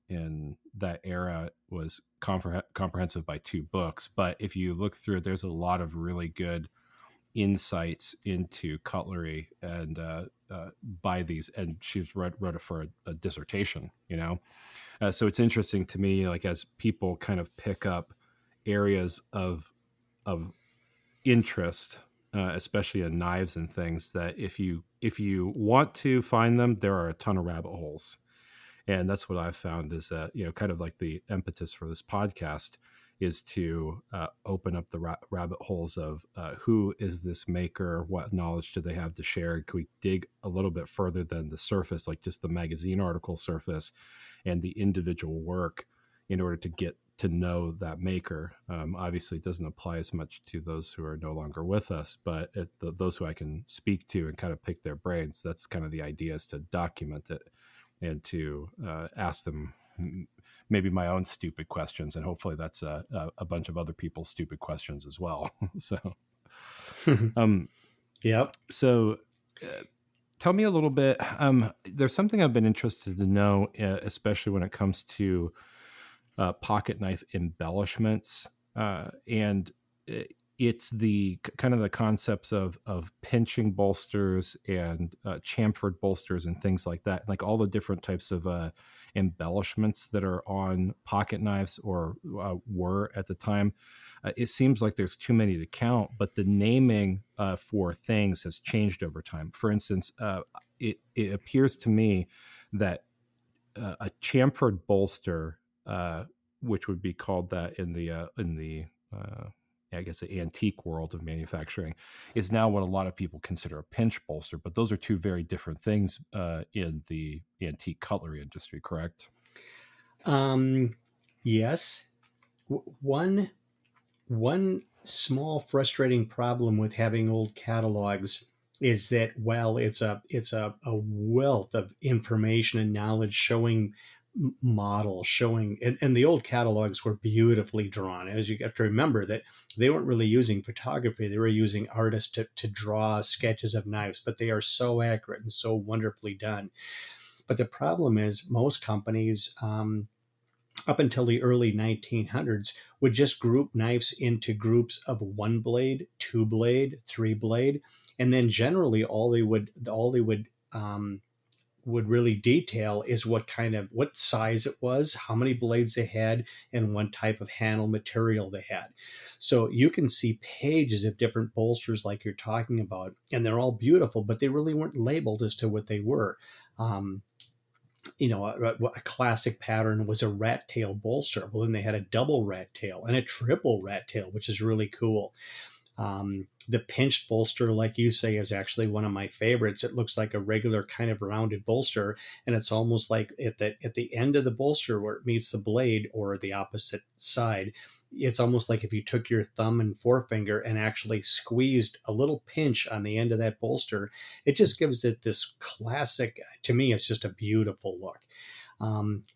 that era was comprehensive by two books, but if you look through it, there's a lot of really good insights into cutlery and by these, and she's wrote it for a dissertation, so it's interesting to me, like as people kind of pick up areas of interest, especially in knives and things, that if you want to find them, there are a ton of rabbit holes. And that's what I've found is that, kind of like the impetus for this podcast is to open up the rabbit holes of who is this maker, what knowledge do they have to share. Can we dig a little bit further than the surface, like just the magazine article surface and the individual work, in order to get to know that maker? Obviously, it doesn't apply as much to those who are no longer with us, but those who I can speak to and kind of pick their brains, that's kind of the idea, is to document it and to ask them maybe my own stupid questions, and hopefully that's a bunch of other people's stupid questions as well. so, um, Yep. so tell me a little bit. There's something I've been interested to know, especially when it comes to pocket knife embellishments, and it's the kind of the concepts of pinching bolsters and chamfered bolsters and things like that, like all the different types of embellishments that are on pocket knives, or were at the time. It seems like there's too many to count, but the naming for things has changed over time. For instance, it appears to me that a chamfered bolster, which would be called that in the I guess the antique world of manufacturing, is now what a lot of people consider a pinch bolster. But those are two very different things in the antique cutlery industry, correct? Um, yes. One small frustrating problem with having old catalogs is that while it's a wealth of information and knowledge showing models showing and the old catalogs were beautifully drawn, as you have to remember that they weren't really using photography, they were using artists to draw sketches of knives, but they are so accurate and so wonderfully done. But the problem is most companies, up until the early 1900s, would just group knives into groups of one blade, two blade, three blade, and then generally all they would really detail is what size it was, how many blades they had, and what type of handle material they had. So you can see pages of different bolsters like you're talking about, and they're all beautiful, but they really weren't labeled as to what they were. Um, a classic pattern was a rat tail bolster. Well, then they had a double rat tail and a triple rat tail, which is really cool. The pinched bolster, like you say, is actually one of my favorites. It looks like a regular kind of rounded bolster, and it's almost like at the end of the bolster where it meets the blade or the opposite side. It's almost like if you took your thumb and forefinger and actually squeezed a little pinch on the end of that bolster, it just gives it this classic, to me, it's just a beautiful look.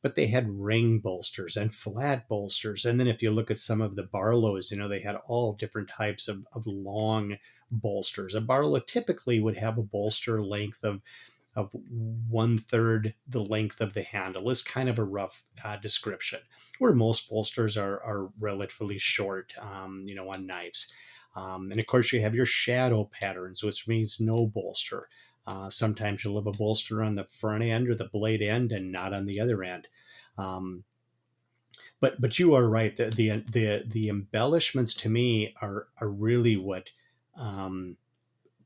But they had ring bolsters and flat bolsters. And then if you look at some of the Barlows, they had all different types of long bolsters. A Barlow typically would have a bolster length of 1/3 the length of the handle, is kind of a rough description, where most bolsters are relatively short, on knives. And of course, you have your shadow patterns, which means no bolster. Sometimes you'll have a bolster on the front end or the blade end and not on the other end. Um, but you are right. The embellishments to me are really what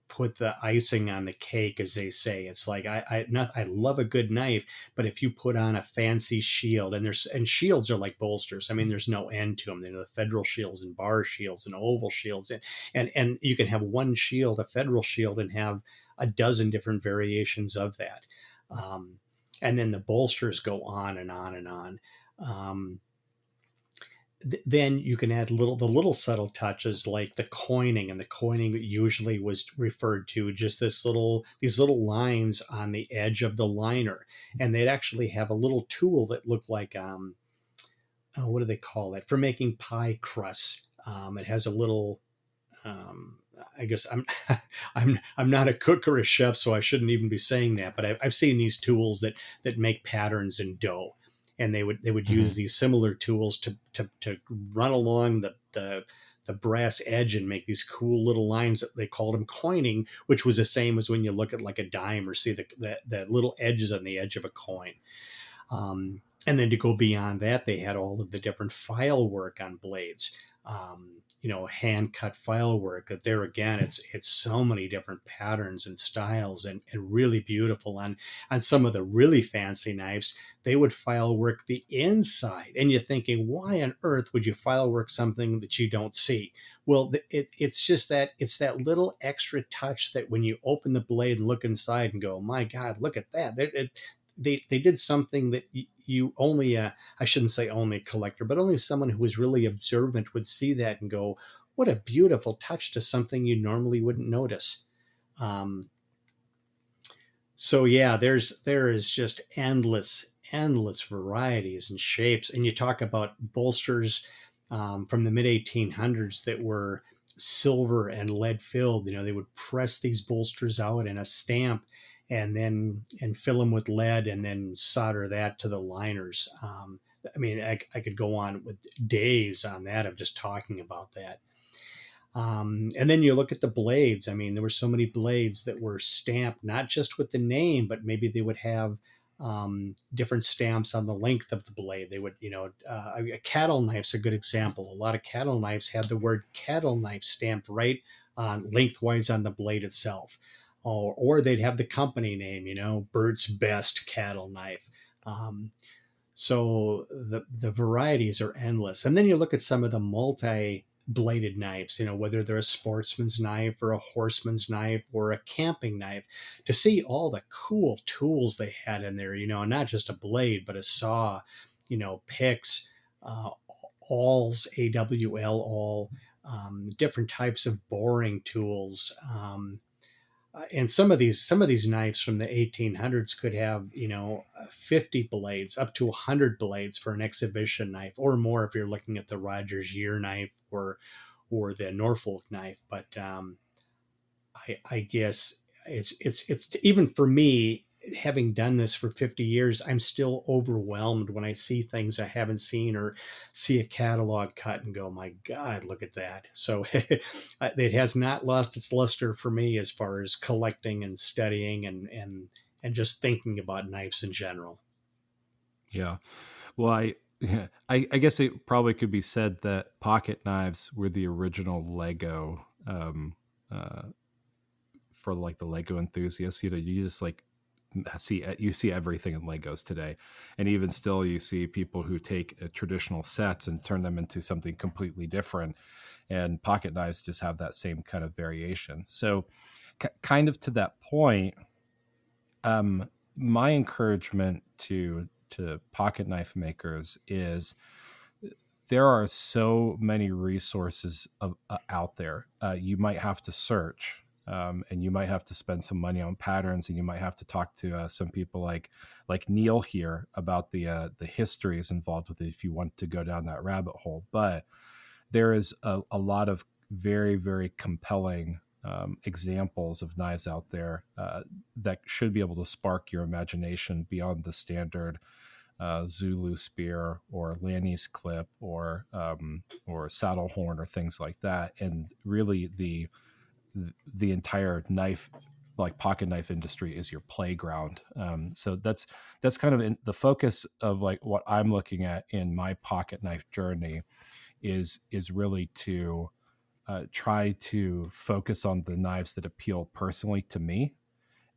put the icing on the cake, as they say. It's like I love a good knife, but if you put on a fancy shield, and shields are like bolsters. I mean, there's no end to them. The federal shields and bar shields and oval shields, and you can have one shield, a federal shield, and have a dozen different variations of that. And then the bolsters go on and on and on. Then you can add the little subtle touches like the coining, and the coining usually was referred to just these little lines on the edge of the liner, and they'd actually have a little tool that looked like what do they call it, for making pie crusts. It has a little I guess I'm not a cook or a chef, so I shouldn't even be saying that. But I've seen these tools that make patterns in dough, and they would Mm-hmm. use these similar tools to run along the brass edge and make these cool little lines. That they called them coining, which was the same as when you look at like a dime or see the little edges on the edge of a coin. And then to go beyond that, they had all of the different file work on blades. Hand cut file work. That there again, it's so many different patterns and styles, and really beautiful. On some of the really fancy knives, they would file work the inside, and you're thinking, why on earth would you file work something that you don't see? Well, it's just that little extra touch that when you open the blade and look inside and go, my God, look at that. They did something that you only I shouldn't say only a collector, but only someone who was really observant would see that and go, what a beautiful touch to something you normally wouldn't notice. So yeah, there is just endless varieties and shapes. And you talk about bolsters from the mid 1800s that were silver and lead filled. They would press these bolsters out in a stamp and fill them with lead and then solder that to the liners. I mean, I could go on with days on that of just talking about that. And then you look at the blades. I mean, there were so many blades that were stamped, not just with the name, but maybe they would have different stamps on the length of the blade. They would, a cattle knife's a good example. A lot of cattle knives had the word cattle knife stamped right on lengthwise on the blade itself. Or they'd have the company name, Bert's Best Cattle Knife. So the varieties are endless. And then you look at some of the multi-bladed knives, whether they're a sportsman's knife or a horseman's knife or a camping knife, to see all the cool tools they had in there, not just a blade, but a saw, picks, awls, AWL awl, different types of boring tools. And some of these knives from the 1800s could have 50 blades up to 100 blades for an exhibition knife, or more if you're looking at the Rogers Year knife or the Norfolk knife. But I guess it's even for me, having done this for 50 years, I'm still overwhelmed when I see things I haven't seen or see a catalog cut and go, my God, look at that. So it has not lost its luster for me as far as collecting and studying and just thinking about knives in general. Yeah. Well, I guess it probably could be said that pocket knives were the original Lego uh, for like the Lego enthusiasts. You just like you see everything in Legos today, and even still, you see people who take traditional sets and turn them into something completely different. and pocket knives just have that same kind of variation. So kind of to that point, my encouragement to pocket knife makers is there are so many resources out there. You might have to search, and you might have to spend some money on patterns, and you might have to talk to some people like Neal here about the histories involved with it if you want to go down that rabbit hole. But there is a lot of very, very compelling examples of knives out there that should be able to spark your imagination beyond the standard Zulu spear or Lanny's clip or saddle horn or things like that. And really, the entire knife, like pocket knife industry, is your playground. So that's kind of the focus of like what I'm looking at in my pocket knife journey is really to try to focus on the knives that appeal personally to me,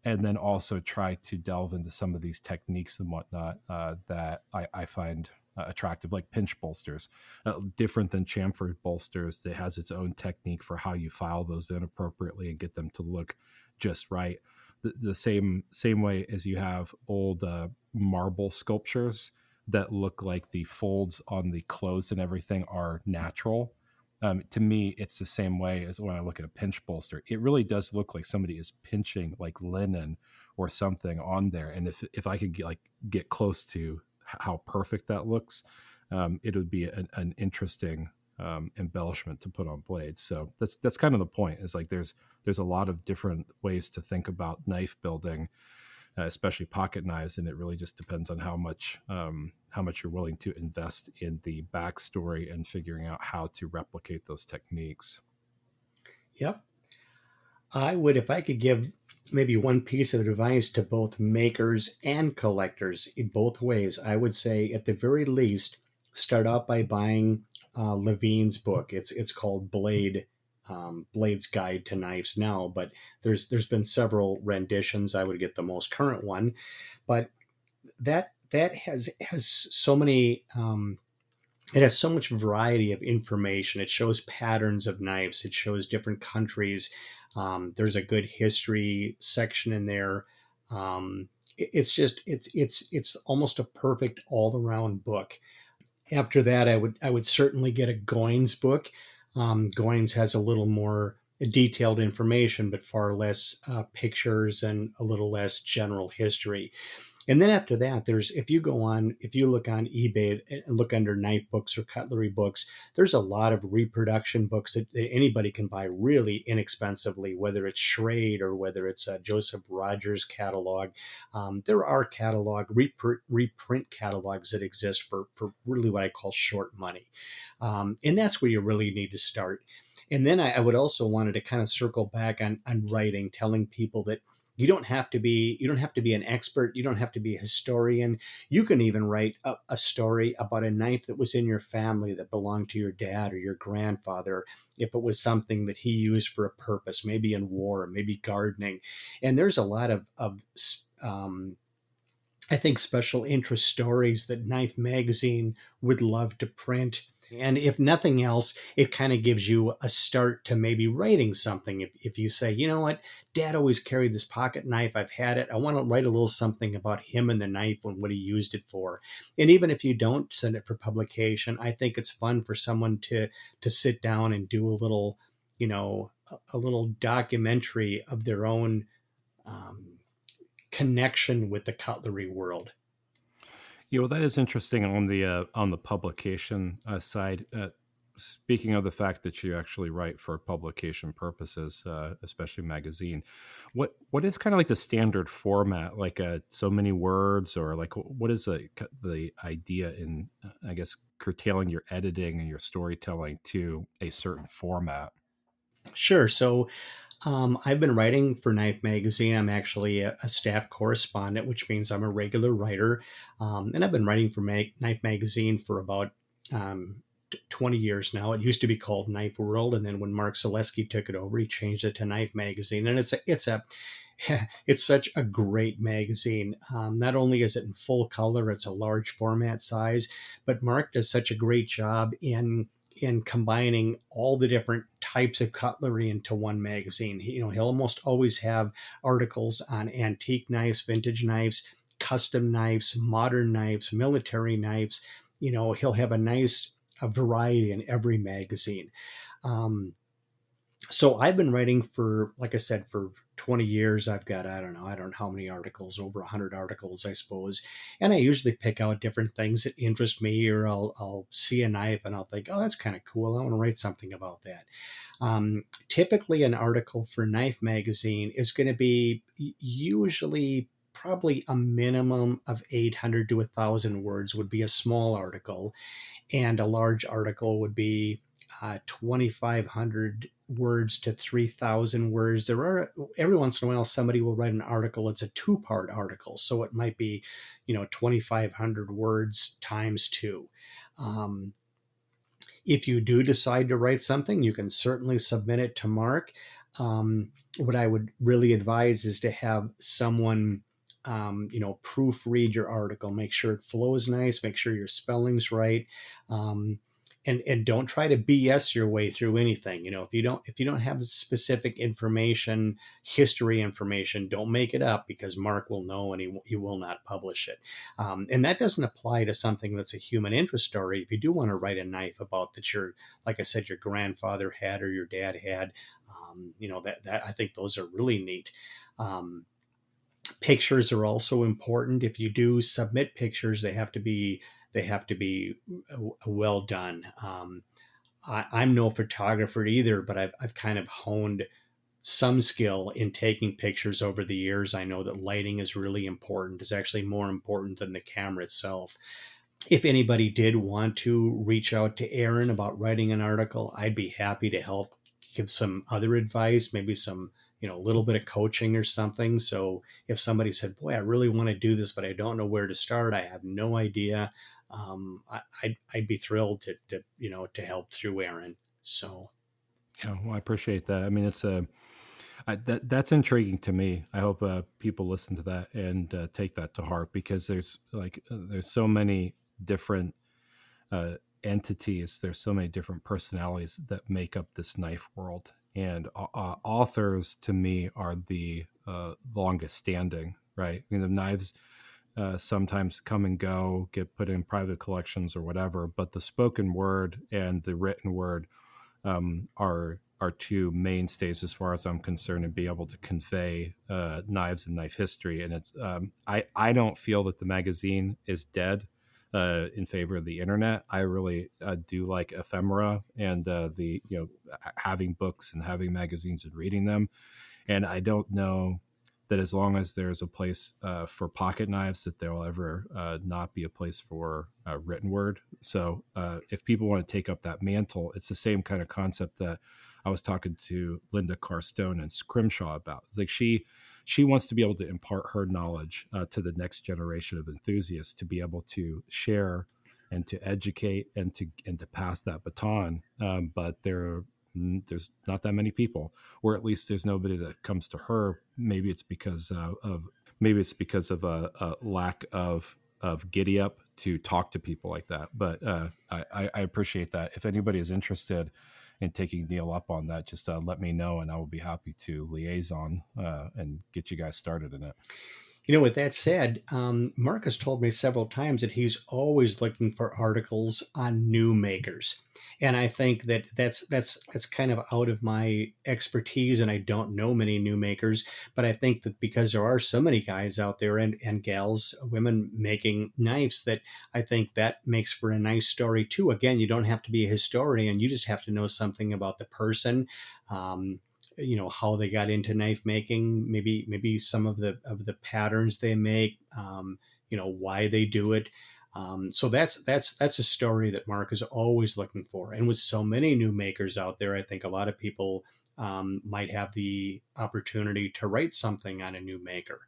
and then also try to delve into some of these techniques and whatnot that I find attractive, like pinch bolsters, different than chamfered bolsters. That has its own technique for how you file those in appropriately and get them to look just right. The same way as you have old marble sculptures that look like the folds on the clothes and everything are natural. To me, it's the same way as when I look at a pinch bolster. It really does look like somebody is pinching like linen or something on there. And if I could get close to how perfect that looks, it would be an interesting embellishment to put on blades. So that's kind of the point. Is like there's a lot of different ways to think about knife building, especially pocket knives, and it really just depends on how much you're willing to invest in the backstory and figuring out how to replicate those techniques. Yep. I would, if I could give maybe one piece of advice to both makers and collectors in both ways, I would say at the very least, start out by buying Levine's book. It's called Blade's Guide to Knives now, but there's been several renditions. I would get the most current one, but that has so many. It has so much variety of information. It shows patterns of knives. It shows different countries. There's a good history section in there. It's just it's almost a perfect all around book. After that, I would certainly get a Goins book. Goins has a little more detailed information, but far less pictures and a little less general history. And then after that, if you look on eBay and look under knife books or cutlery books, there's a lot of reproduction books that anybody can buy really inexpensively, whether it's Schrade or whether it's a Joseph Rogers catalog. There are reprint catalogs that exist for really what I call short money. And that's where you really need to start. And then I would also wanted to kind of circle back on writing, telling people that you don't have to be an expert. You don't have to be a historian. You can even write a story about a knife that was in your family that belonged to your dad or your grandfather, if it was something that he used for a purpose, maybe in war, maybe gardening. And there's a lot of I think special interest stories that Knife Magazine would love to print. And if nothing else, it kind of gives you a start to maybe writing something. If you say, you know what, Dad always carried this pocket knife. I've had it. I want to write a little something about him and the knife and what he used it for. And even if you don't send it for publication, I think it's fun for someone to sit down and do a little documentary of their own connection with the cutlery world. Yeah, well, that is interesting on the publication side. Speaking of the fact that you actually write for publication purposes, especially magazine, what is kind of like the standard format? Like so many words, or like what is the idea in I guess curtailing your editing and your storytelling to a certain format? Sure. So I've been writing for Knife Magazine. I'm actually a staff correspondent, which means I'm a regular writer. And I've been writing for Knife Magazine for about 20 years now. It used to be called Knife World, and then when Mark Zaleski took it over, he changed it to Knife Magazine. And it's such a great magazine. Not only is it in full color, it's a large format size, but Mark does such a great job in combining all the different types of cutlery into one magazine. He'll almost always have articles on antique knives, vintage knives, custom knives, modern knives, military knives. He'll have a variety in every magazine. So I've been writing for, like I said, for 20 years. I've got, I don't know how many articles, over 100 articles, I suppose. And I usually pick out different things that interest me, or I'll see a knife and I'll think, oh, that's kind of cool. I want to write something about that. Typically, an article for Knife Magazine is going to be usually probably a minimum of 800 to 1,000 words would be a small article, and a large article would be 2,500 words to 3,000 words. There are, every once in a while, somebody will write an article. It's a two-part article, so it might be, 2,500 words times two. If you do decide to write something, you can certainly submit it to Mark. What I would really advise is to have someone, proofread your article, make sure it flows nice, make sure your spelling's right. And don't try to BS your way through anything. If you don't have specific information, history information, don't make it up, because Mark will know and he will not publish it. And that doesn't apply to something that's a human interest story. If you do want to write a knife about that like I said, your grandfather had or your dad had, that I think those are really neat. Pictures are also important. If you do submit pictures, they have to be well done. I'm no photographer either, but I've kind of honed some skill in taking pictures over the years. I know that lighting is really important. It's actually more important than the camera itself. If anybody did want to reach out to Aaron about writing an article, I'd be happy to help give some other advice, maybe some, a little bit of coaching or something. So if somebody said, boy, I really want to do this, but I don't know where to start, I have no idea, I'd be thrilled to help through Aaron. So. Yeah, well, I appreciate that. I mean, that's intriguing to me. I hope people listen to that and take that to heart, because there's so many different entities. There's so many different personalities that make up this knife world, and authors to me are the longest standing. Right? Knives sometimes come and go, get put in private collections or whatever, but the spoken word and the written word are two mainstays as far as I'm concerned, and be able to convey knives and knife history. And it's I don't feel that the magazine is dead in favor of the internet. I really do like ephemera and the having books and having magazines and reading them. And I don't know that as long as there's a place for pocket knives, that there will ever not be a place for written word. So if people want to take up that mantle, it's the same kind of concept that I was talking to Linda Carstone and Scrimshaw about. It's like she wants to be able to impart her knowledge to the next generation of enthusiasts, to be able to share and to educate and to pass that baton. But there's not that many people, or at least there's nobody that comes to her. Maybe it's because of a lack of giddy up to talk to people like that. But I appreciate that. If anybody is interested in taking Neal up on that, just let me know, and I will be happy to liaison and get you guys started in it. With that said, Mark has told me several times that he's always looking for articles on new makers, and I think that's kind of out of my expertise, and I don't know many new makers. But I think that because there are so many guys out there and gals, women making knives, that I think that makes for a nice story too. Again, you don't have to be a historian; you just have to know something about the person. How they got into knife making, maybe some of the patterns they make, why they do it. So that's a story that Mark is always looking for. And with so many new makers out there, I think a lot of people might have the opportunity to write something on a new maker.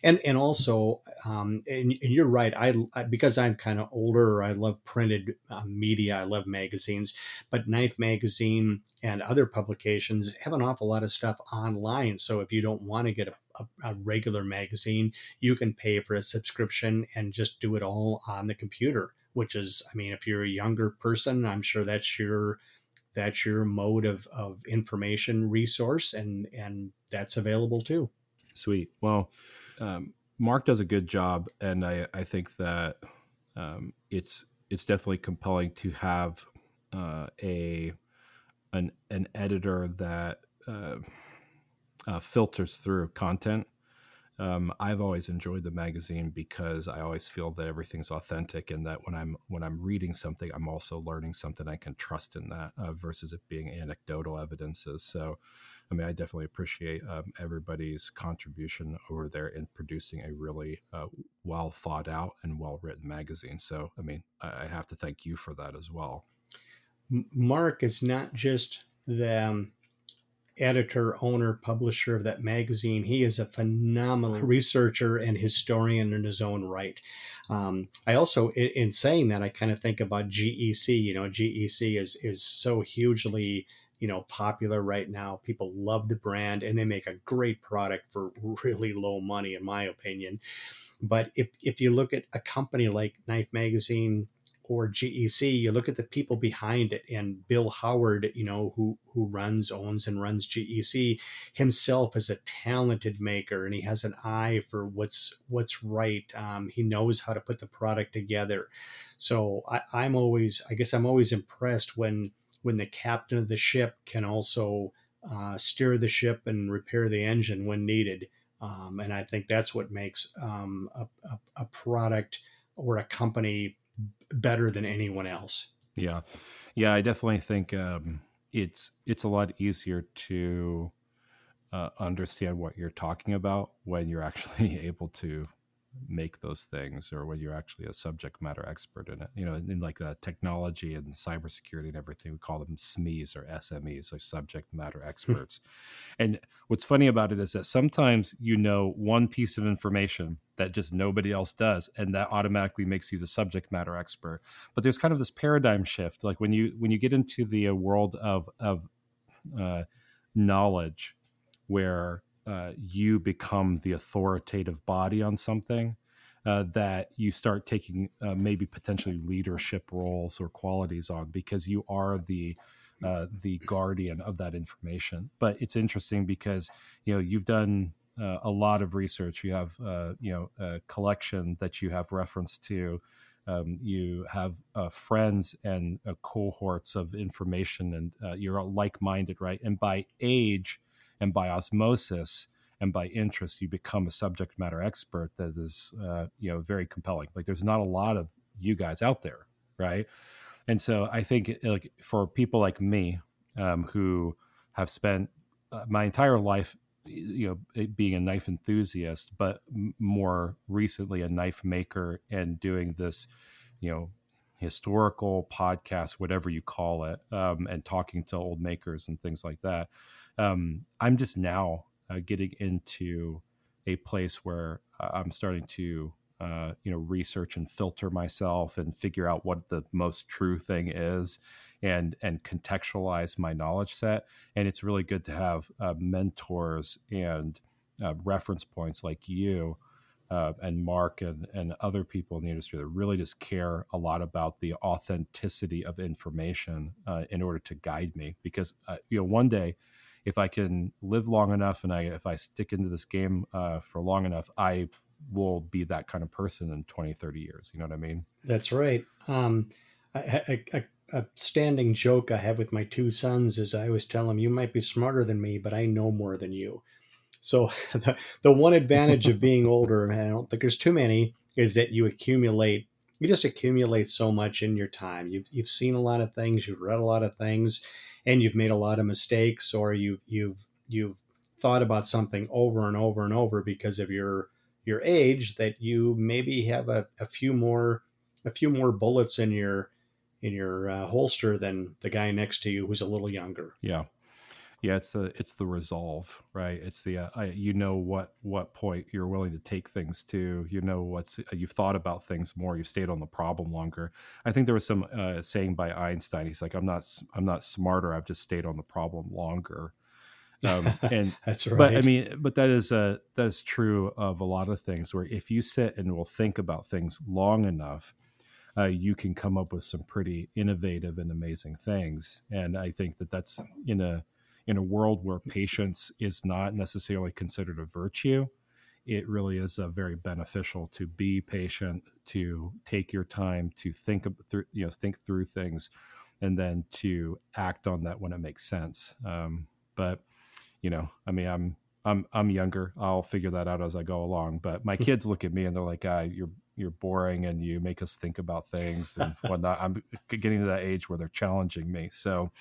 And also, and you're right. I because I'm kind of older, I love printed media. I love magazines, but Knife Magazine and other publications have an awful lot of stuff online. So if you don't want to get a regular magazine, you can pay for a subscription and just do it all on the computer which is, I mean, if you're a younger person, I'm sure that's your mode of information resource, and that's available too. Sweet. Well, Mark does a good job, and I think that it's definitely compelling to have a an editor that filters through content. I've always enjoyed the magazine because I always feel that everything's authentic, and that when I'm reading something, I'm also learning something I can trust in that, versus it being anecdotal evidences. So, I mean, I definitely appreciate everybody's contribution over there in producing a really well thought out and well written magazine. So, I mean, I have to thank you for that as well. Mark is not just the editor, owner, publisher of that magazine. He is a phenomenal researcher and historian in his own right. I also, in saying that, I kind of think about GEC. You know, GEC is so hugely, you know, popular right now. People love the brand, and they make a great product for really low money, in my opinion. But if you look at a company like Knife Magazine or GEC, you look at the people behind it, and Bill Howard, you know, who owns and runs GEC, himself is a talented maker, and he has an eye for what's right. He knows how to put the product together. So I guess I'm always impressed when the captain of the ship can also steer the ship and repair the engine when needed. And I think that's what makes a product or a company better than anyone else. Yeah, yeah, I definitely think it's a lot easier to understand what you're talking about when you're actually able to make those things, or when you're actually a subject matter expert in it. You know, in like technology and cybersecurity and everything, we call them SMEs or SMEs, like subject matter experts. And what's funny about it is that sometimes you know one piece of information that just nobody else does, and that automatically makes you the subject matter expert. But there's kind of this paradigm shift, like when you get into the world of uh, knowledge, where you become the authoritative body on something, that you start taking maybe potentially leadership roles or qualities on, because you are the guardian of that information. But it's interesting because you've done a lot of research. You have a collection that you have reference to. You have friends and cohorts of information, and you're like-minded, right? And by age and by osmosis and by interest, you become a subject matter expert that is very compelling. Like, there's not a lot of you guys out there, right? And so I think, like, for people like me, who have spent my entire life being a knife enthusiast, but more recently a knife maker, and doing this you know historical podcast, whatever you call it, and talking to old makers and things like that. I'm just now getting into a place where I'm starting to research and filter myself and figure out what the most true thing is, and contextualize my knowledge set. And it's really good to have mentors and reference points like you, and Mark, and other people in the industry that really just care a lot about the authenticity of information, in order to guide me. Because one day, if I can live long enough, and if I stick into this game for long enough, I will be that kind of person in 20, 30 years. You know what I mean? That's right. A standing joke I have with my two sons is I always tell them, "You might be smarter than me, but I know more than you." So the one advantage of being older, and I don't think there's too many, is that you just accumulate so much in your time. You've seen a lot of things, you've read a lot of things, and you've made a lot of mistakes, or you've thought about something over and over and over because of your age, that you maybe have a few more bullets in your holster than the guy next to you who's a little younger. Yeah. Yeah, it's the resolve, right? It's the what point you're willing to take things to. You've thought about things more. You've stayed on the problem longer. I think there was some saying by Einstein. He's like, I'm not smarter. I've just stayed on the problem longer. And That's but I right. mean, but that is true of a lot of things. Where if you sit and will think about things long enough, you can come up with some pretty innovative and amazing things. And I think that that's in a world where patience is not necessarily considered a virtue. It really is very beneficial to be patient, to take your time, to think through things, and then to act on that when it makes sense. But I mean, I'm younger. I'll figure that out as I go along. But my kids look at me and they're like, you're boring and you make us think about things and whatnot. I'm getting to that age where they're challenging me. So,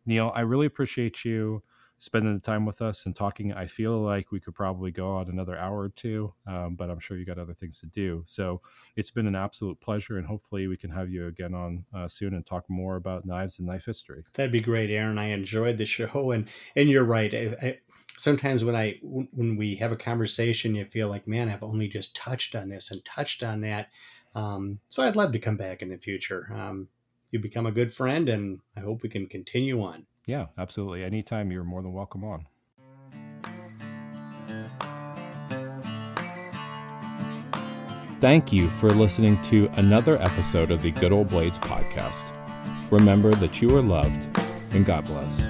Neal, I really appreciate you spending the time with us and talking. I feel like we could probably go on another hour or two, but I'm sure you got other things to do. So it's been an absolute pleasure, and hopefully we can have you again on soon and talk more about knives and knife history. That'd be great, Aaron. I enjoyed the show, and you're right. Sometimes when we have a conversation, you feel like, man, I've only just touched on this and touched on that. So I'd love to come back in the future. You become a good friend, and I hope we can continue on. Yeah, absolutely. Anytime, you're more than welcome on. Thank you for listening to another episode of the Good Old Blades podcast. Remember that you are loved, and God bless.